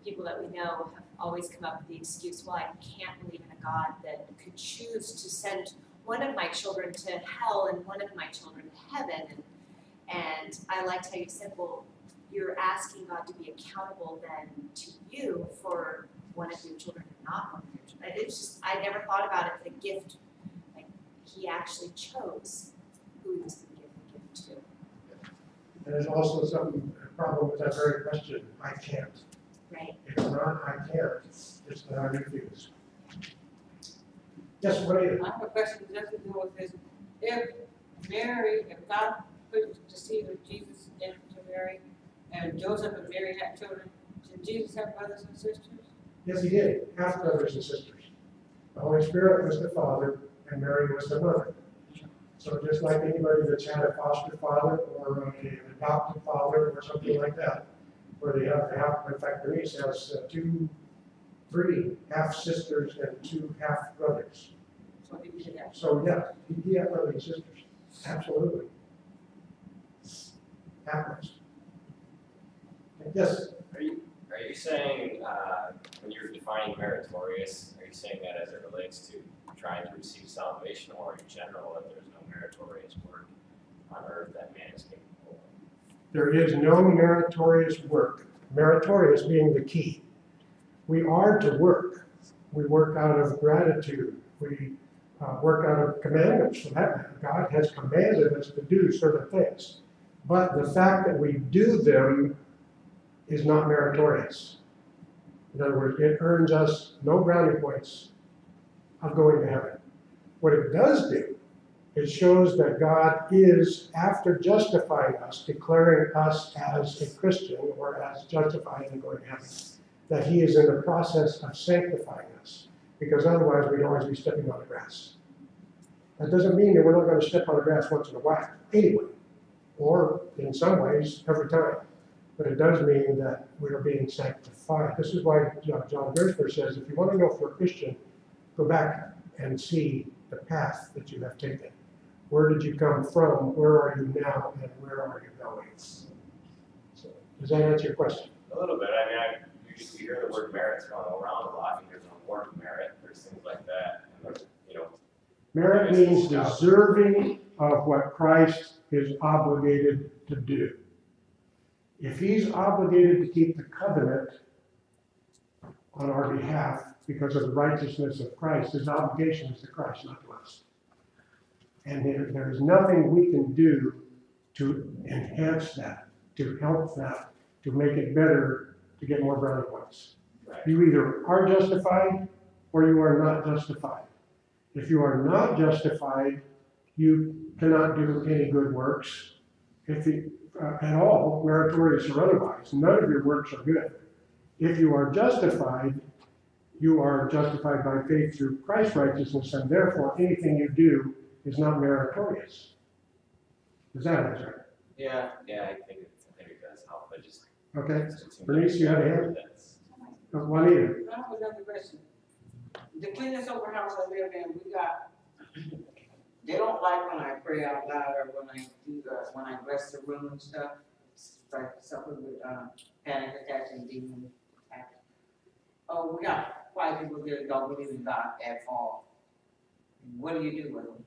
Speaker 6: People that we know have always come up with the excuse, well, I can't believe in a God that could choose to send one of my children to hell and one of my children to heaven. And I liked how you said, well, you're asking God to be accountable then to you for one of your children and not one of your children. It's just, I never thought about it, the gift, like he actually chose who he was going to give the gift to.
Speaker 1: And there's also something problem with that very question. I can't.
Speaker 6: Right.
Speaker 1: It's not, I can't. It's that I refuse. Yes, Juanita?
Speaker 2: I have a question just to do with this. If God put the seed of Jesus into Mary, and Joseph and Mary had children, did Jesus have brothers and sisters?
Speaker 1: Yes, he did. Half brothers and sisters. The Holy Spirit was the father, and Mary was the mother. So just like anybody that's had a foster father or an adopted father or something like that, where they have in fact, Denise has 3 half sisters and 2 half brothers.
Speaker 2: So he did have.
Speaker 1: So yeah, he had brothers and sisters. Absolutely. Happens. Yes.
Speaker 7: Are you saying, when you're defining meritorious, are you saying that as it relates to trying to receive salvation, or in general that there's no meritorious work on earth that man is capable of?
Speaker 1: There is no meritorious work, meritorious being the key. We are to work. We work out of gratitude. We work out of commandments for that matter. God has commanded us to do certain things. But the fact that we do them is not meritorious. In other words, it earns us no brownie points of going to heaven. What it does do, it shows that God is, after justifying us, declaring us as a Christian or as justified and going to heaven, that he is in the process of sanctifying us, because otherwise we'd always be stepping on the grass. That doesn't mean that we're not going to step on the grass once in a while, anyway, or in some ways, every time. But it does mean that we are being sanctified. This is why John Gerstner says, if you want to know if you're a Christian, go back and see the path that you have taken. Where did you come from? Where are you now? And where are you going? So, does that answer your question?
Speaker 7: A little bit. I mean, you hear the word merit thrown around a lot. I think there's an award of merit. There's things like that. And there's,
Speaker 1: Merit means deserving of what Christ is obligated to do. If he's obligated to keep the covenant on our behalf because of the righteousness of Christ, his obligation is to Christ, not to us. And there is nothing we can do to enhance that, to help that, to make it better, to get more brownie points.
Speaker 7: Right.
Speaker 1: You either are justified or you are not justified. If you are not justified, you cannot do any good works. If you, at all, meritorious or otherwise, none of your works are good. If you are justified by faith through Christ's righteousness, and therefore anything you do is not meritorious. Does that answer?
Speaker 7: Yeah, I think it does help. I just.
Speaker 1: Okay. Bernice, you had a hand? Juanita.
Speaker 2: I have another question. The cleanest over house I live in, they don't like when I pray out loud or when I bless the room and stuff. It's like something with panic attacks and demon attacks. Oh, we got quite people that don't believe in God at all. What do you do with them?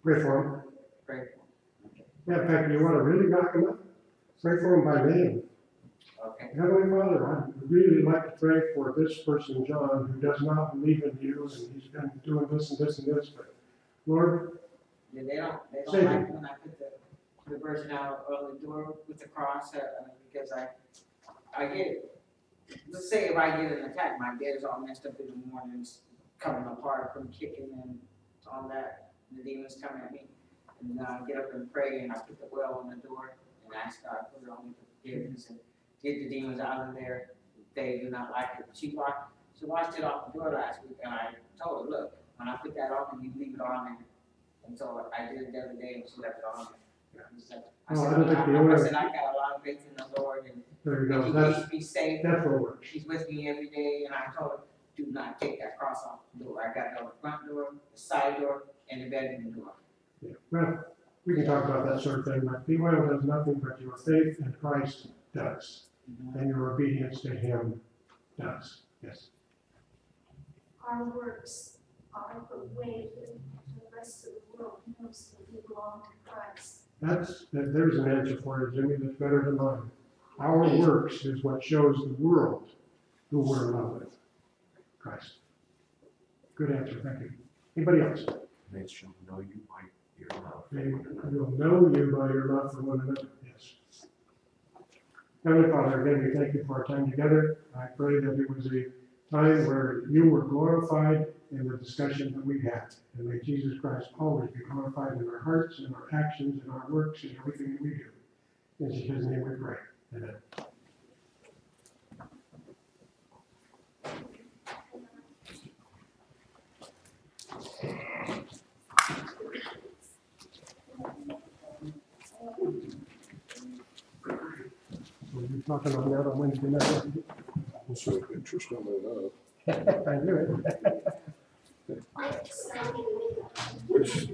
Speaker 1: Pray for him.
Speaker 2: Pray for them.
Speaker 1: Yeah, in fact, you want to really knock him up? Pray for him by name.
Speaker 2: Okay.
Speaker 1: Heavenly Father, I'd really like to pray for this person, John, who does not believe in you, and he's been doing this and this and this, but Lord,
Speaker 2: Yeah, they don't
Speaker 1: Save
Speaker 2: like when I put the version out on the door with the cross, because I get it. Let's say if I get an attack, my bed is all messed up in the mornings, coming apart from kicking and all that. The demons come at me, and I get up and pray, and I put the well on the door, and ask God for all the forgiveness and get the demons out of there. They do not like it. She washed it off the door last week, and I told her, look, when I put that on, you leave it on there. And so I did it the other day, and she left it on there. I said, I got a lot of faith in the Lord, and
Speaker 1: there you
Speaker 2: if
Speaker 1: go.
Speaker 2: He
Speaker 1: That's
Speaker 2: keeps me safe.
Speaker 1: what works.
Speaker 2: He's with me every day, and I told her, do not take that cross off the door. I got it on the front door, the side door, and the bedroom door.
Speaker 1: Yeah. Well, we can talk about that sort of thing, but the oil does nothing but your faith in Christ does, and your obedience to him does. Yes.
Speaker 8: Our works are the way that the rest of the world knows that we belong to Christ.
Speaker 1: There's an answer for you, Jimmy, that's better than mine. Our works is what shows the world who we're in love with. Christ. Good answer, thank you. Anybody else?
Speaker 3: They shall know you by your love.
Speaker 1: They will know you by your love for one another. Yes. Heavenly Father, again, we thank you for our time together. I pray that it was a time where you were glorified in the discussion that we had. And may Jesus Christ always be glorified in our hearts, in our actions, in our works, in everything that we do. In his name we pray. Amen. We'll be talking on that on Wednesday night.
Speaker 4: So interestingly enough,
Speaker 1: I knew it.
Speaker 4: which,